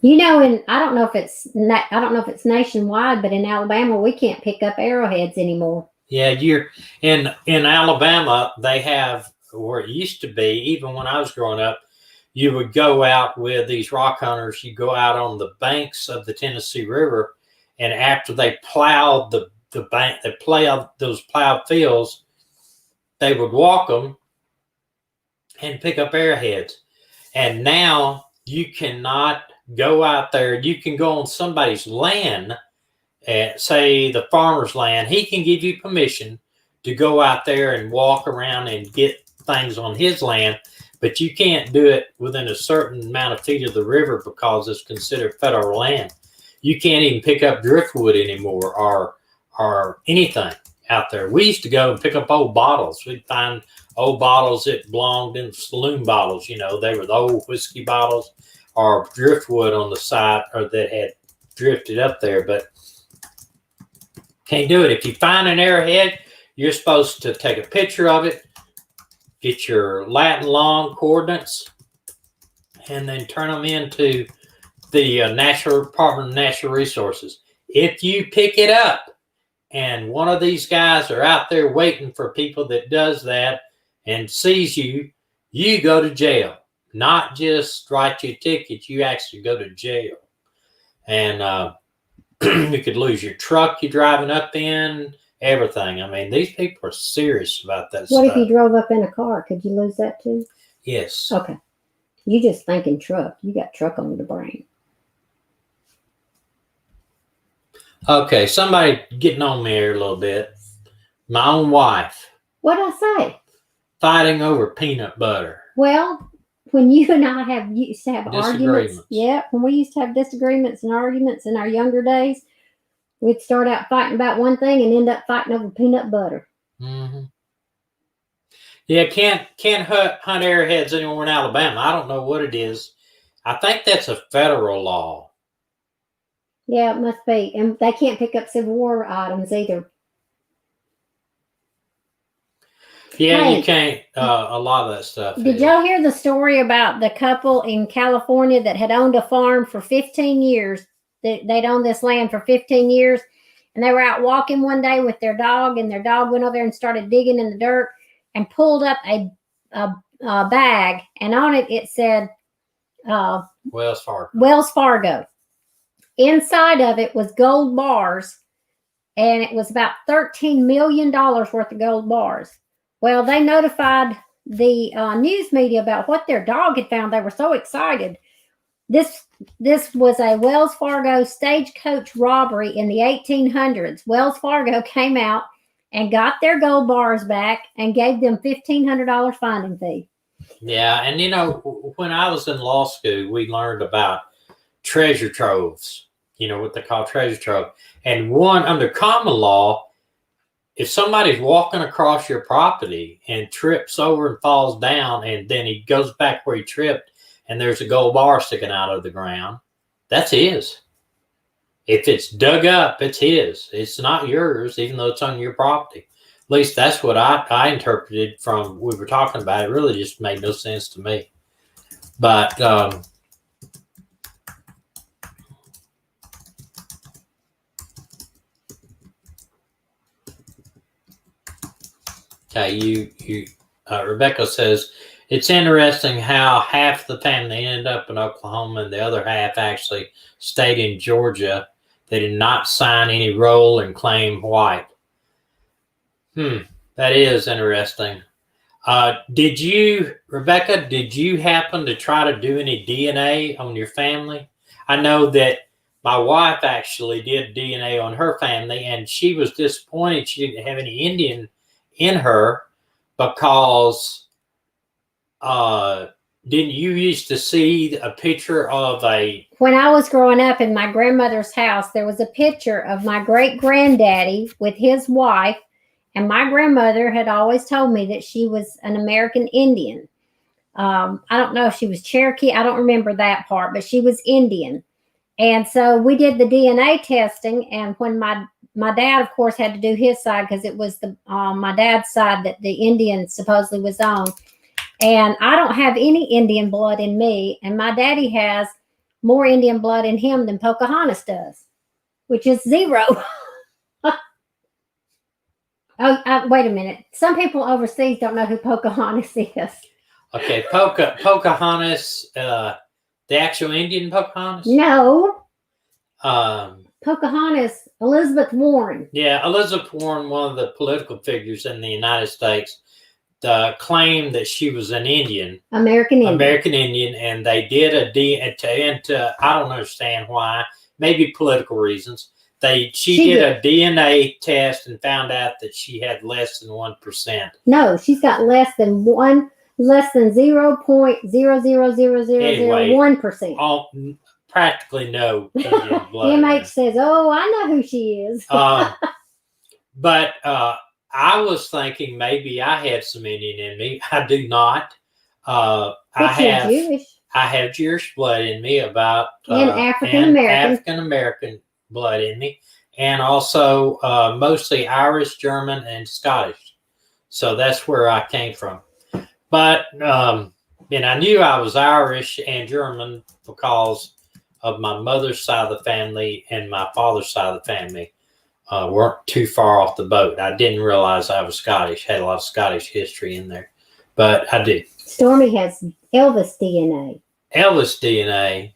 And I don't know if it's nationwide, but in Alabama we can't pick up arrowheads anymore. Yeah, you're in Alabama. They have, where it used to be, even when I was growing up, you would go out with these rock hunters. You go out on the banks of the Tennessee River, and after they plowed the bank, they plowed those plowed fields, they would walk them and pick up arrowheads. And now you cannot go out there. You can go on somebody's land, say the farmer's land. He can give you permission to go out there and walk around and get things on his land, but you can't do it within a certain amount of feet of the river because it's considered federal land. You can't even pick up driftwood anymore or anything out there. We used to go and pick up old bottles. We'd find old bottles that belonged in saloon bottles. You know, they were the old whiskey bottles or driftwood on the side or that had drifted up there, but can't do it. If you find an arrowhead, you're supposed to take a picture of it, get your Latin long coordinates, and then turn them into the Department of Natural Resources. If you pick it up and one of these guys are out there waiting for people that does that and sees you, you go to jail. Not just write you a ticket, you actually go to jail. And you could lose your truck you're driving up in, everything. I mean, these people are serious about that stuff. What if you drove up in a car? Could you lose that too? Yes. Okay. You just thinking truck. You got truck on the brain. Okay, somebody getting on me here a little bit. My own wife. What'd I say? Fighting over peanut butter. Well, when you and I used to have arguments. Yeah, when we used to have disagreements and arguments in our younger days, we'd start out fighting about one thing and end up fighting over peanut butter. Mm-hmm. Yeah, can't hunt arrowheads anywhere in Alabama. I don't know what it is. I think that's a federal law. Yeah, it must be. And they can't pick up Civil War items either. Yeah, hey, you can't. A lot of that stuff. Did y'all hear the story about the couple in California that had owned a farm for 15 years? They'd owned this land for 15 years. And they were out walking one day with their dog. And their dog went over there and started digging in the dirt and pulled up a bag. And on it, it said Wells Fargo. Wells Fargo. Inside of it was gold bars, and it was about $13 million worth of gold bars. Well, they notified the news media about what their dog had found. They were so excited. This was a Wells Fargo stagecoach robbery in the 1800s. Wells Fargo came out and got their gold bars back and gave them $1,500 finding fee. Yeah, and you know, when I was in law school, we learned about treasure troves, you know, what they call treasure trove. And one, under common law, if somebody's walking across your property and trips over and falls down, and then he goes back where he tripped and there's a gold bar sticking out of the ground, that's his. If it's dug up, it's his. It's not yours, even though it's on your property. At least that's what I interpreted from we were talking about. It really just made no sense to me. But okay, Rebecca says, it's interesting how half the family ended up in Oklahoma and the other half actually stayed in Georgia. They did not sign any roll and claim white. That is interesting. Rebecca, did you happen to try to do any DNA on your family? I know that my wife actually did DNA on her family, and she was disappointed she didn't have any Indian in her because didn't you used to see a picture of when I was growing up in my grandmother's house, there was a picture of my great granddaddy with his wife, and my grandmother had always told me that she was an American Indian. I don't know if she was Cherokee. I don't remember that part, but she was Indian. And so we did the DNA testing, and when my dad, of course, had to do his side because it was my dad's side that the Indian supposedly was on. And I don't have any Indian blood in me, and my daddy has more Indian blood in him than Pocahontas does, which is 0. Wait a minute. Some people overseas don't know who Pocahontas is. Okay, Pocahontas, the actual Indian Pocahontas? No. Pocahontas, Elizabeth Warren. Yeah, Elizabeth Warren, one of the political figures in the United States. claim that she was an Indian, American Indian, and they did I don't understand why, maybe political reasons. She did a DNA test and found out that she had less than 1%. No, she's got less than 0.0000001%. Practically no Indian blood. MH says, "Oh, I know who she is." But I was thinking maybe I had some Indian in me. I do not. I have Jewish blood in me, and African American blood in me, and also mostly Irish, German, and Scottish. So that's where I came from. But and I knew I was Irish and German because of my mother's side of the family and my father's side of the family. Weren't too far off the boat. I didn't realize I was Scottish. Had a lot of Scottish history in there, but I do. Stormy has Elvis DNA. Elvis DNA.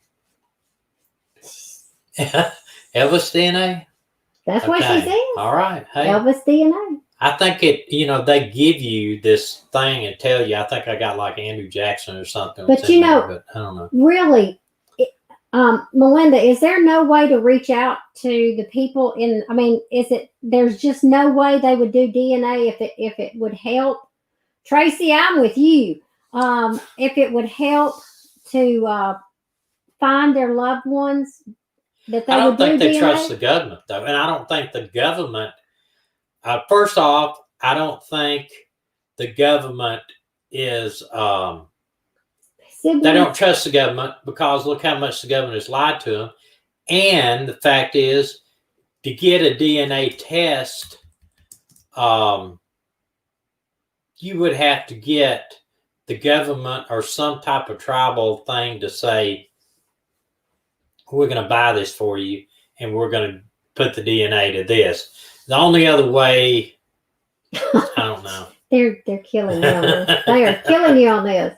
Elvis DNA. That's what she said. All right. Hey, Elvis DNA. I think they give you this thing and tell you. I think I got like Andrew Jackson or something. But but I don't know. Really. Melinda, is there no way to reach out to the people there's just no way they would do DNA if it would help? Tracy, I'm with you. If it would help to find their loved ones, that they would do DNA? I don't think they trust the government, though. And I don't think the government, first off, I don't think the government is... They don't trust the government because look how much the government has lied to them. And the fact is, to get a DNA test, you would have to get the government or some type of tribal thing to say, we're going to buy this for you and we're going to put the DNA to this. The only other way, I don't know. They're killing you on this. They are killing you on this.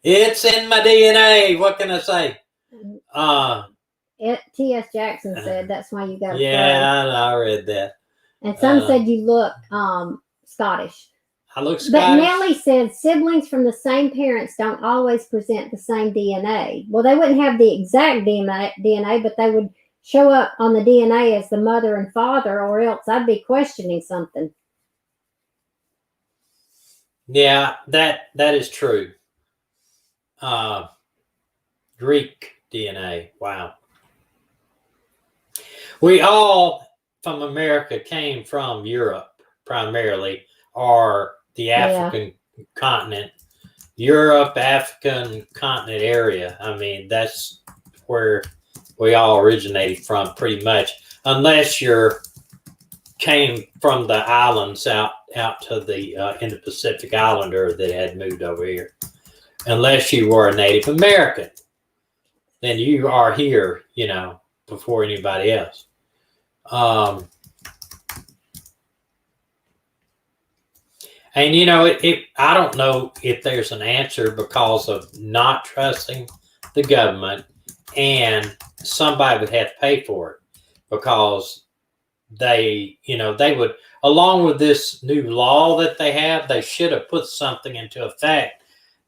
It's in my DNA. What can I say? T.S. Jackson said that's why you got to Yeah, I read that. And some said you look Scottish. I look Scottish. But Nellie said siblings from the same parents don't always present the same DNA. Well, they wouldn't have the exact DNA, but they would show up on the DNA as the mother and father, or else I'd be questioning something. Yeah, that is true. Greek DNA. Wow. We all from America came from Europe primarily, or the African continent. Europe, African continent area. I mean, that's where we all originated from pretty much. Unless you came from the islands out to the in the Pacific Islander that had moved over here. Unless you were a Native American, then you are here, before anybody else. And I don't know if there's an answer because of not trusting the government, and somebody would have to pay for it because they would, along with this new law that they have, they should have put something into effect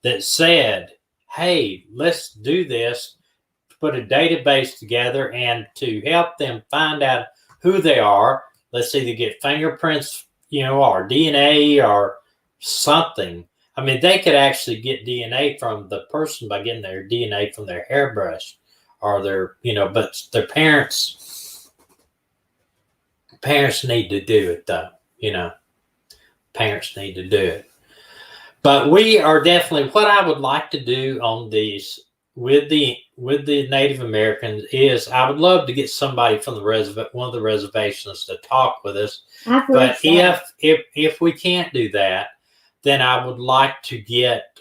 that said, hey, let's do this, put a database together, and to help them find out who they are, let's either get fingerprints, or DNA or something. I mean, they could actually get DNA from the person by getting their DNA from their hairbrush or their, but their parents need to do it though, parents need to do it. But we are definitely, what I would like to do on these with the Native Americans is I would love to get somebody from one of the reservations to talk with us. But if we can't do that, then I would like to get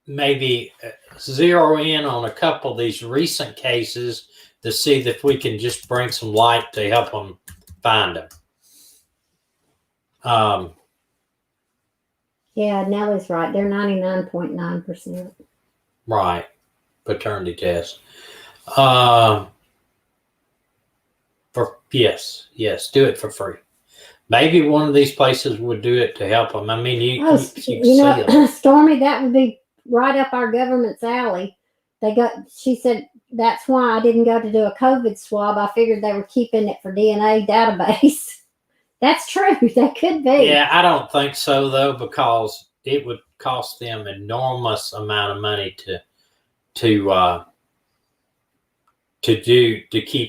maybe zero in on a couple of these recent cases to see if we can just bring some light to help them find them. Yeah, Nellie's right. They're 99.9%. Right. Paternity test. Yes, do it for free. maybe one of these places would do it to help them. I mean, you see know, Stormy, that would be right up our government's alley. She said, that's why I didn't go to do a COVID swab. I figured they were keeping it for DNA database. That's true. That could be. Yeah, I don't think so, though, because it would cost them enormous amount of money to keep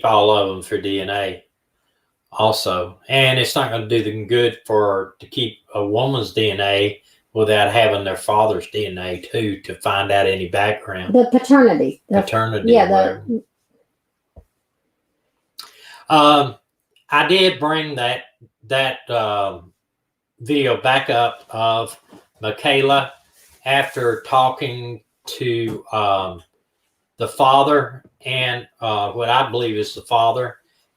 all of them for DNA also. And it's not going to do them good to keep a woman's DNA without having their father's DNA too, to find out any background. The paternity. Yeah. I did bring that video back up of Michaela after talking to the father and what I believe is the father,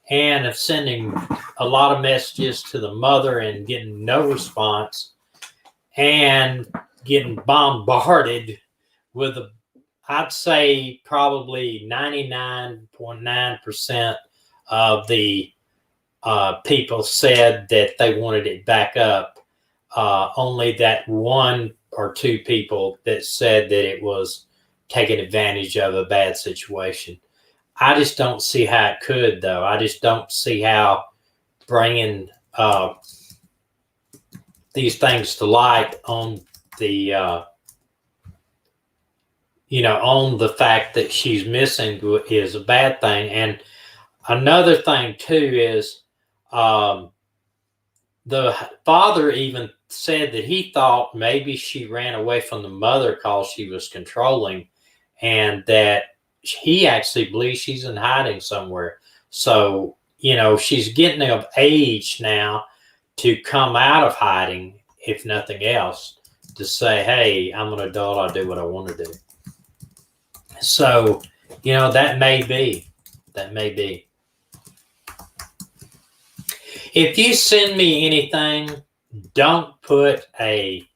and of sending a lot of messages to the mother and getting no response, and getting bombarded with I'd say probably 99.9% of the people said that they wanted it back up. Only that 1 or 2 people that said that it was taking advantage of a bad situation. I just don't see how it could, though. I just don't see how bringing these things to light on the on the fact that she's missing is a bad thing. And another thing too is the father even said that he thought maybe she ran away from the mother because she was controlling, and that he actually believes she's in hiding somewhere. So, she's getting of age now to come out of hiding, if nothing else, to say, hey, I'm an adult, I'll do what I want to do. So, that may be. If you send me anything, don't put a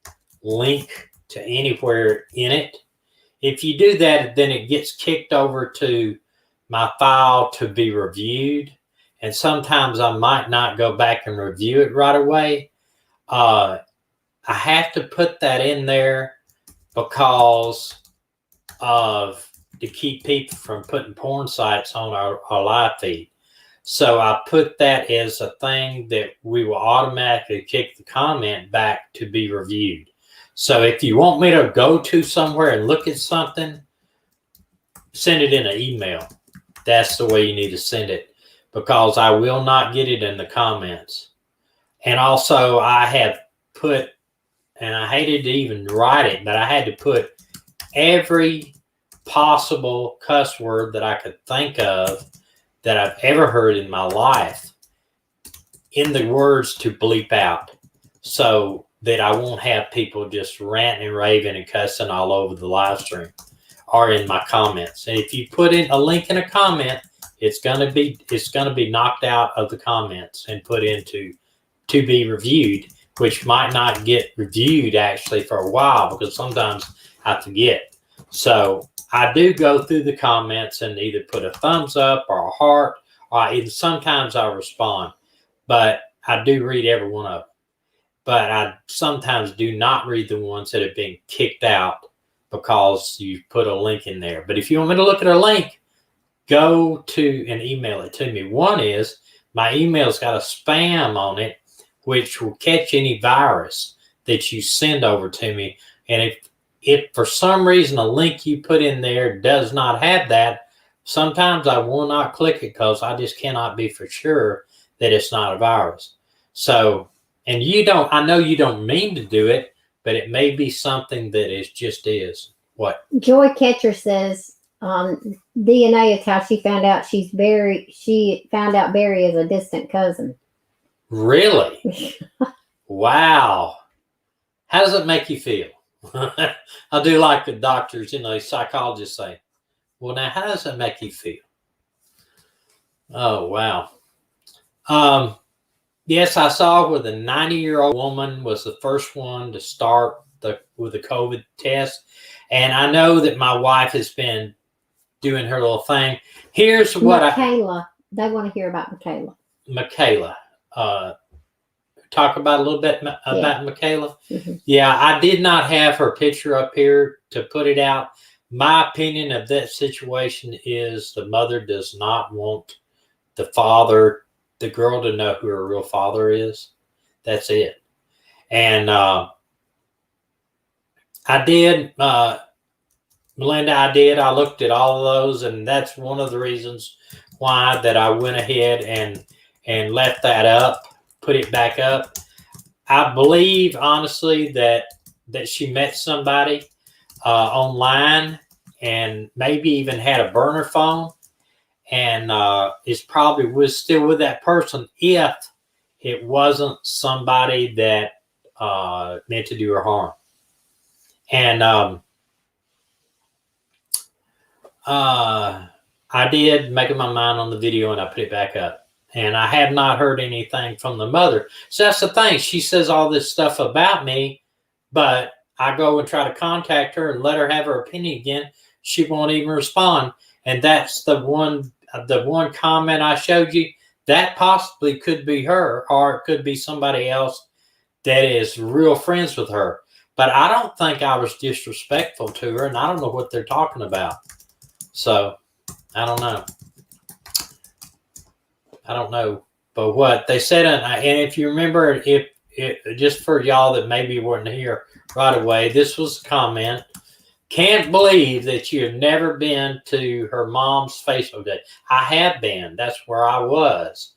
link to anywhere in it. If you do that, then it gets kicked over to my file to be reviewed. And sometimes I might not go back and review it right away. I have to put that in there because to keep people from putting porn sites on our live feed. So I put that as a thing that we will automatically kick the comment back to be reviewed. So if you want me to go to somewhere and look at something, send it in an email. That's the way you need to send it, because I will not get it in the comments. And also I have put, and I hated to even write it, but I had to put every possible cuss word that I could think of that I've ever heard in my life in the words to bleep out, so that I won't have people just ranting and raving and cussing all over the live stream or in my comments. And if you put in a link in a comment, it's gonna be knocked out of the comments and put into to be reviewed, which might not get reviewed actually for a while, because sometimes I forget. So I do go through the comments and either put a thumbs up or a heart, or even sometimes I respond, but I do read every one of them. But I sometimes do not read the ones that have been kicked out because you put a link in there. But if you want me to look at a link, go to and email it to me. One is my email's got a spam on it, which will catch any virus that you send over to me. And if for some reason a link you put in there does not have that, sometimes I will not click it because I just cannot be for sure that it's not a virus. So, and I know you don't mean to do it, but it may be something that is. What? Joy Catcher says DNA is how she found out she found out Barry is a distant cousin. Really? Wow. How does it make you feel? I do like the doctors, psychologists say, well, now, how does that make you feel? Oh, wow. Yes, I saw where the 90-year-old woman was the first one to start with the COVID test. And I know that my wife has been doing her little thing. Here's what Michaela. They want to hear about Michaela. Michaela. talk about a little bit about Michaela? Mm-hmm. Yeah, I did not have her picture up here to put it out. My opinion of that situation is the mother does not want the girl to know who her real father is. That's it. And I did, Melinda, I looked at all of those, and that's one of the reasons why that I went ahead and left that up, put it back up. I believe, honestly, that she met somebody online and maybe even had a burner phone, and is probably was still with that person if it wasn't somebody that meant to do her harm. And I did make up my mind on the video, and I put it back up. And I have not heard anything from the mother. So that's the thing. She says all this stuff about me, but I go and try to contact her and let her have her opinion again. She won't even respond. And that's the one comment I showed you. That possibly could be her, or it could be somebody else that is real friends with her. But I don't think I was disrespectful to her, and I don't know what they're talking about. So, I don't know. But what they said, and if you remember, if just for y'all that maybe weren't here right away, this was a comment. Can't believe that you have never been to her mom's Facebook day. I have been. That's where I was.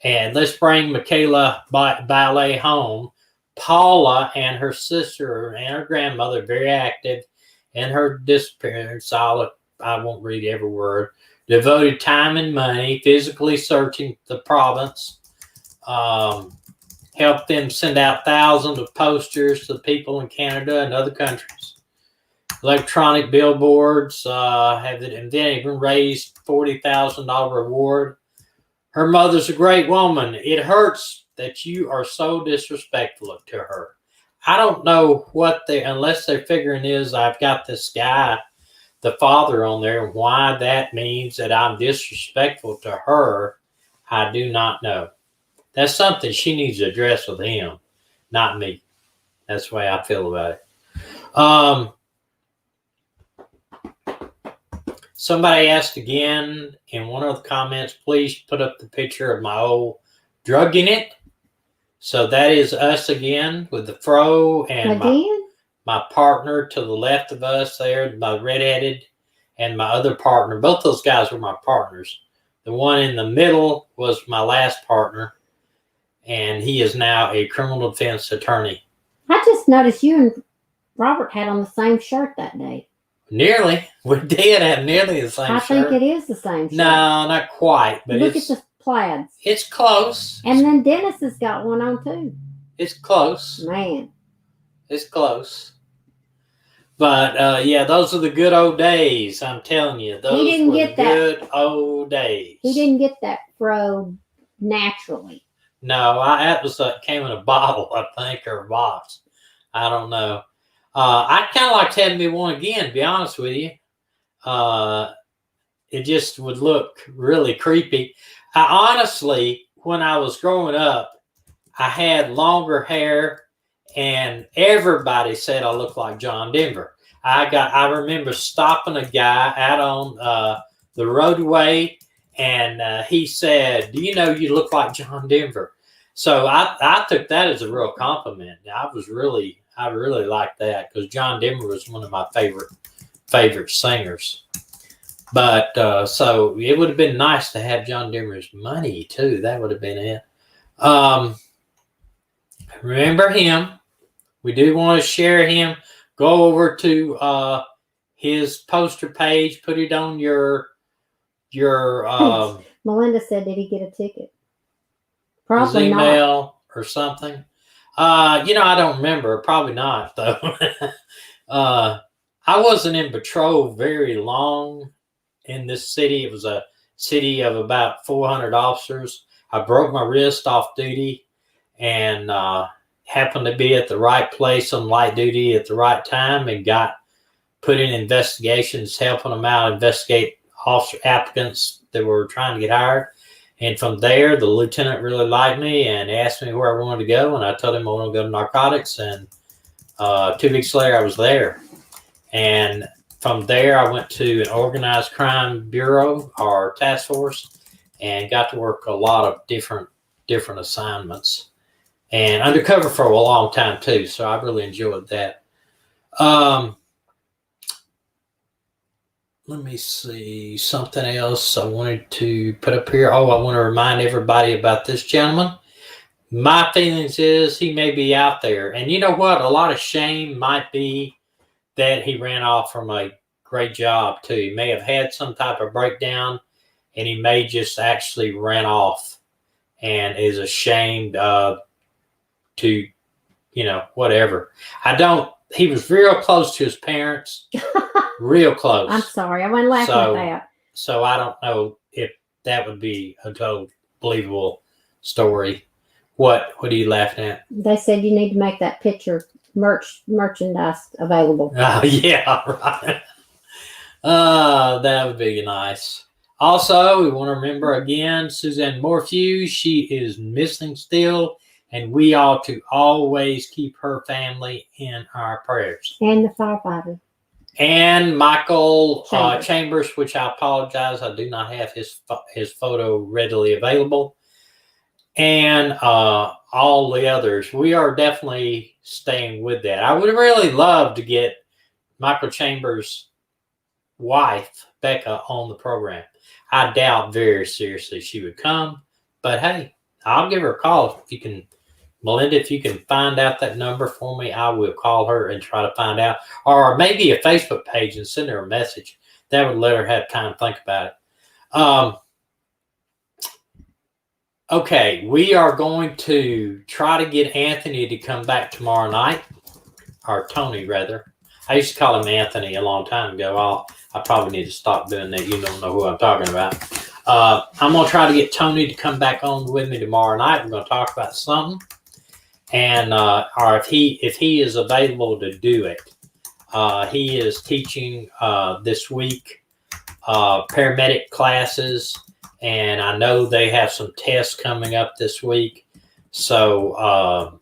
And let's bring Michaela Ballet home. Paula and her sister and her grandmother, very active in her disappearance. I won't read every word. Devoted time and money, physically searching the province. Helped them send out thousands of posters to people in Canada and other countries. Electronic billboards have even raised $40,000 reward. Her mother's a great woman. It hurts that you are so disrespectful to her. I don't know what unless they're figuring is I've got this guy, the father on there, and why that means that I'm disrespectful to her, I do not know. That's something she needs to address with him, not me. That's the way I feel about it. Somebody asked again in one of the comments, please put up the picture of my old drug unit. So that is us again with the fro and my partner to the left of us there, my redheaded, and my other partner. Both those guys were my partners. The one in the middle was my last partner, and he is now a criminal defense attorney. I just noticed you and Robert had on the same shirt that day. Nearly. We did have nearly the same shirt. I think it is the same shirt. No, not quite. But look at the plaids. It's close. And then Dennis has got one on too. It's close. Man. It's close. But yeah, those are the good old days. I'm telling you, those were the good old days. He didn't get that fro naturally. No, that was came in a bottle, I think, or a box. I don't know. I kind of like having me one again, to be honest with you. It just would look really creepy. Honestly, when I was growing up, I had longer hair, and everybody said I looked like John Denver. I remember stopping a guy out on the roadway, and he said, "Do you know you look like John Denver?" So I took that as a real compliment. I really liked that because John Denver was one of my favorite singers. But so it would have been nice to have John Denver's money too. That would have been it. Remember him. We do want to share him. Go over to his poster page. Put it on your. Melinda said, "Did he get a ticket?" Probably his email not. Or something. I don't remember. Probably not though. I wasn't in patrol very long in this city. It was a city of about 400 officers. I broke my wrist off duty and happened to be at the right place on light duty at the right time and got put in investigations, helping them out, investigate officer applicants that were trying to get hired. And from there, the lieutenant really liked me and asked me where I wanted to go. And I told him I wanted to go to narcotics. And 2 weeks later, I was there. And from there, I went to an organized crime bureau or task force and got to work a lot of different assignments. And undercover for a long time, too. So I really enjoyed that. Let me see, something else I wanted to put up here. Oh, I want to remind everybody about this gentleman. My feelings is he may be out there. And you know what? A lot of shame might be that he ran off from a great job, too. He may have had some type of breakdown, and he may just actually ran off and is ashamed to, whatever. He was real close to his parents. Real close. I'm sorry. I wasn't laughing at that. So I don't know if that would be a total believable story. What are you laughing at? They said you need to make that picture merchandise available. Oh, yeah, right. That would be nice. Also, we want to remember again, Suzanne Morphew, she is missing still, and we ought to always keep her family in our prayers. And the firefighter. And Michael Chambers, which I apologize, I do not have his photo readily available. And all the others. We are definitely staying with that. I would really love to get Michael Chambers' wife, Becca, on the program. I doubt very seriously she would come. But hey, I'll give her a call. If you can, Melinda, if you can find out that number for me, I will call her and try to find out. Or maybe a Facebook page and send her a message. That would let her have time to think about it. Okay, we are going to try to get Anthony to come back tomorrow night. Or Tony, rather. I used to call him Anthony a long time ago. I probably need to stop doing that. You don't know who I'm talking about. I'm going to try to get Tony to come back on with me tomorrow night. We're going to talk about something. And or if he is available to do it. He is teaching this week paramedic classes, and I know they have some tests coming up this week, so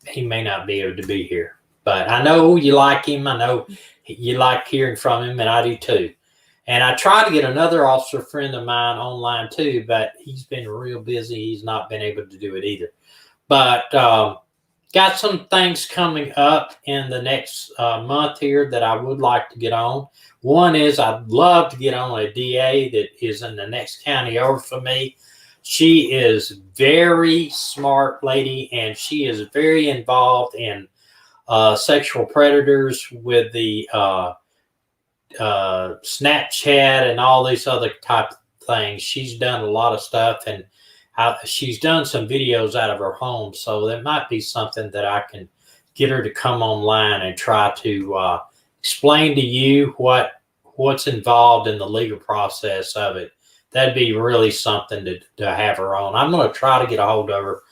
he may not be able to be here. But I know you like him. I know you like hearing from him, and I do too. And I tried to get another officer friend of mine online too, but he's been real busy. He's not been able to do it either. But got some things coming up in the next month here that I would like to get on. One is I'd love to get on a DA that is in the next county over for me. She is very smart lady, and she is very involved in sexual predators with the Snapchat and all these other type of things. She's done a lot of stuff, and she's done some videos out of her home, so that might be something that I can get her to come online and try to explain to you what's involved in the legal process of it. That'd be really something to have her on. I'm going to try to get a hold of her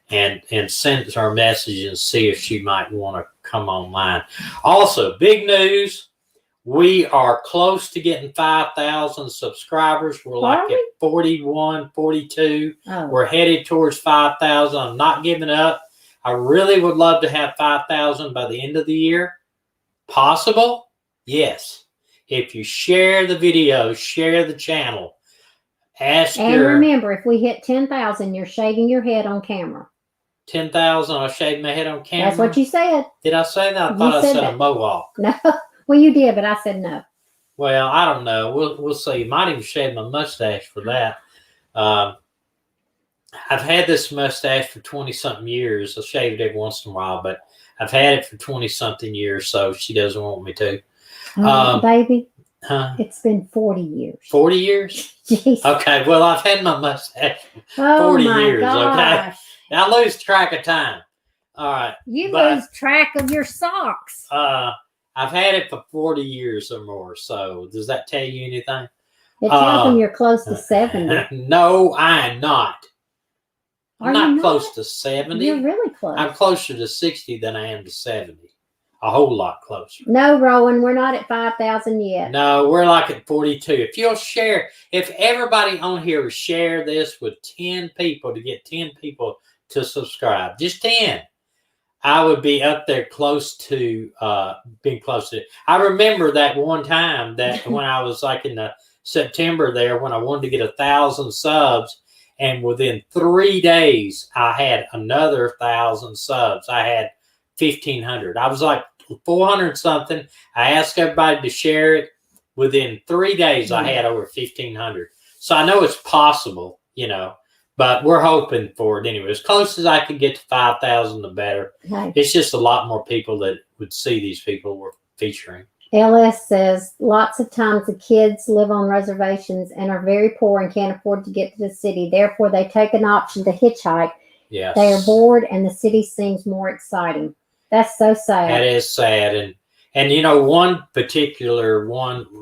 and send her a message and see if she might want to come online. Also, big news. We are close to getting 5,000 subscribers. We're like at 41, 42. Oh. We're headed towards 5,000. I'm not giving up. I really would love to have 5,000 by the end of the year. Possible? Yes. If you share the video, share the channel. Remember, if we hit 10,000, you're shaving your head on camera. 10,000, I'll shave my head on camera? That's what you said. Did I say that? I thought I said a mohawk. No. Well, you did, but I said no. Well, I don't know. We'll see. Might even shave my mustache for that. I've had this mustache for 20-something years. I shave it every once in a while, but I've had it for 20-something years, so she doesn't want me to. Baby, huh? It's been 40 years. 40 years? Jeez. Okay, well, I've had my mustache for 40 years, gosh. okay? I lose track of time. All right. You lose track of your socks. I've had it for 40 years or more, so does that tell you anything? It tells them you're close to 70. No, I am not. I'm not close to 70. You're really close. I'm closer to 60 than I am to 70. a whole lot closer. No, Rowan, we're not at 5,000 yet. No, we're like at 42. If you'll share, if everybody on here would share this with 10 people to get 10 people to subscribe, just 10, I would be up there close to being close to it. I remember that one time that when I was like in the September there, when I wanted to get 1,000 subs, and within 3 days, I had another 1,000 subs. I had 1,500. I was like 400 something. I asked everybody to share it. Within 3 days, I had over 1,500. So I know it's possible, you know, but we're hoping for it anyway. As close as I could get to 5,000, the better. Okay. It's just a lot more people that would see these people we're featuring. LS says, lots of times the kids live on reservations and are very poor and can't afford to get to the city. Therefore, they take an option to hitchhike. Yes. They are bored and the city seems more exciting. That's so sad. That is sad. And you know, one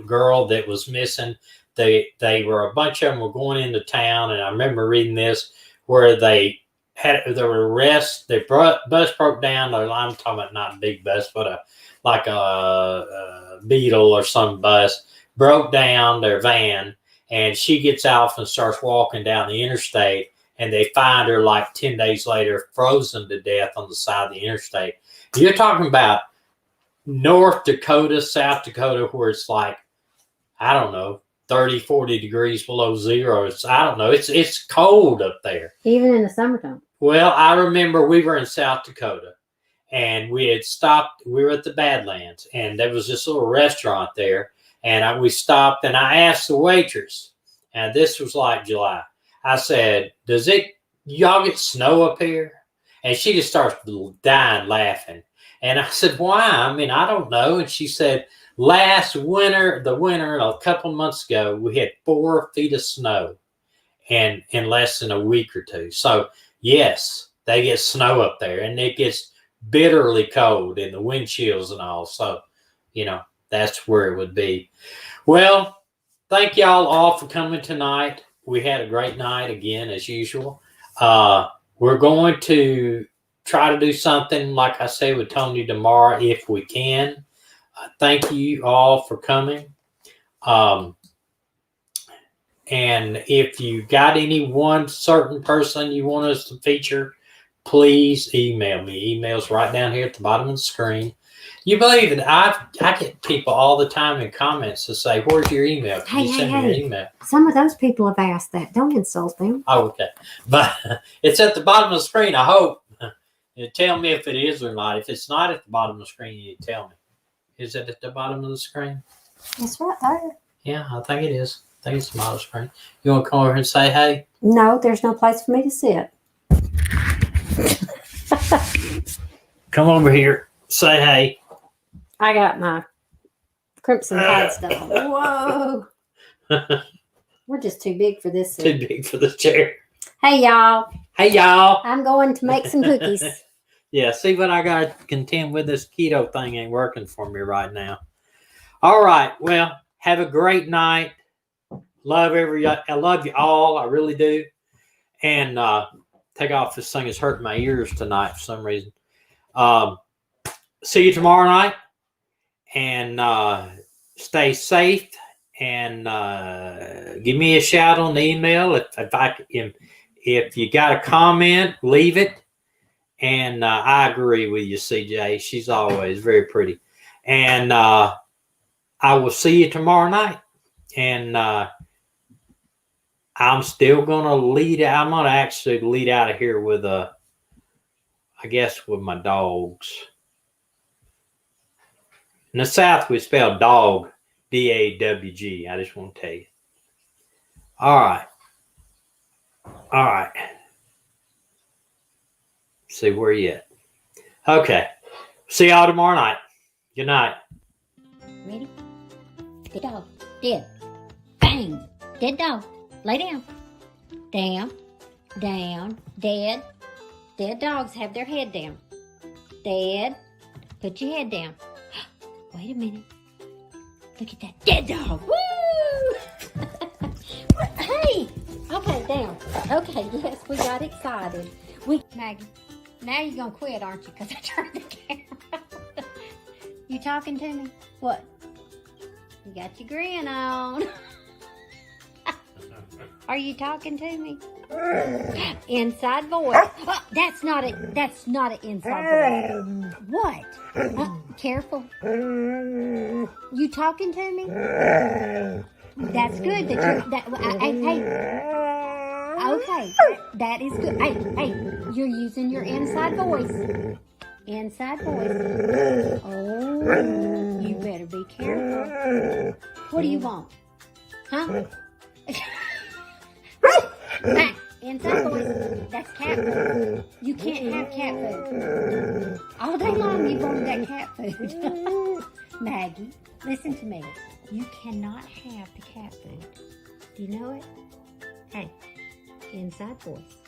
girl that was missing, they were, a bunch of them were going into town, and I remember reading this where they were arrested. Their bus broke down. I'm talking about not a big bus, but a Beetle or some bus broke down, their van, and she gets off and starts walking down the interstate, and they find her like 10 days later frozen to death on the side of the interstate. You're talking about North Dakota, South Dakota, where it's like, I don't know, 30, 40 degrees below zero. It's cold up there. Even in the summertime. Well, I remember we were in South Dakota, and we had stopped. We were at the Badlands, and there was this little restaurant there, and we stopped, and I asked the waitress, and this was like July. I said, y'all get snow up here? And she just starts dying laughing. And I said, why? I mean, I don't know. And she said, last winter, a couple months ago, we had 4 feet of snow in less than a week or two. So, yes, they get snow up there, and it gets bitterly cold, and the wind chills and all. So, you know, that's where it would be. Well, thank y'all all for coming tonight. We had a great night again, as usual. We're going to try to do something, like I say, with Tony tomorrow if we can. Thank you all for coming. And if you got any one certain person you want us to feature, please email me. Email's right down here at the bottom of the screen. You believe it? I get people all the time in comments to say, "Where's your email? Can you send me your email?" Some of those people have asked that. Don't insult them. Oh, okay. But it's at the bottom of the screen, I hope. You tell me if it is or not. If it's not at the bottom of the screen, you tell me. Is it at the bottom of the screen? It's right there. Yeah, I think it is. I think it's the bottom of the screen. You want to come over and say hey? No, there's no place for me to sit. Come over here. Say hey. I got my Crimson Tide stuff. Whoa. We're just too big for this. Too big for the chair. Hey, y'all. Hey, y'all. I'm going to make some cookies. Yeah, see what I got to contend with. This keto thing ain't working for me right now. All right. Well, have a great night. I love you all. I really do. And take off this thing. It's hurting my ears tonight for some reason. See you tomorrow night. And stay safe. And give me a shout on the email if you got a comment, leave it. And I agree with you, CJ. She's always very pretty. And I will see you tomorrow night. And I'm still going to lead. I'm going to actually lead out of here with with my dogs. In the South, we spell dog, D-A-W-G. I just want to tell you. All right. All right. See where you at. Okay. See y'all tomorrow night. Good night. Ready? Dead dog. Dead. Bang. Dead dog. Lay down. Down. Down. Dead. Dead dogs have their head down. Dead. Put your head down. Wait a minute. Look at that dead dog. Woo! Hey! I'll put it down. Okay, yes, we got excited. Maggie, now you're going to quit, aren't you? Because I turned the camera off. You talking to me? What? You got your grin on. Are you talking to me? Inside voice. Oh, that's not an inside voice. What? Careful. You talking to me? That's good. Hey. Okay, that is good. Hey, you're using your inside voice. Inside voice. Oh, you better be careful. What do you want? Huh? Inside voice. That's cat food. You can't have cat food. All day long you wanted that cat food. Maggie, listen to me. You cannot have the cat food. Do you know it? Hey, inside voice.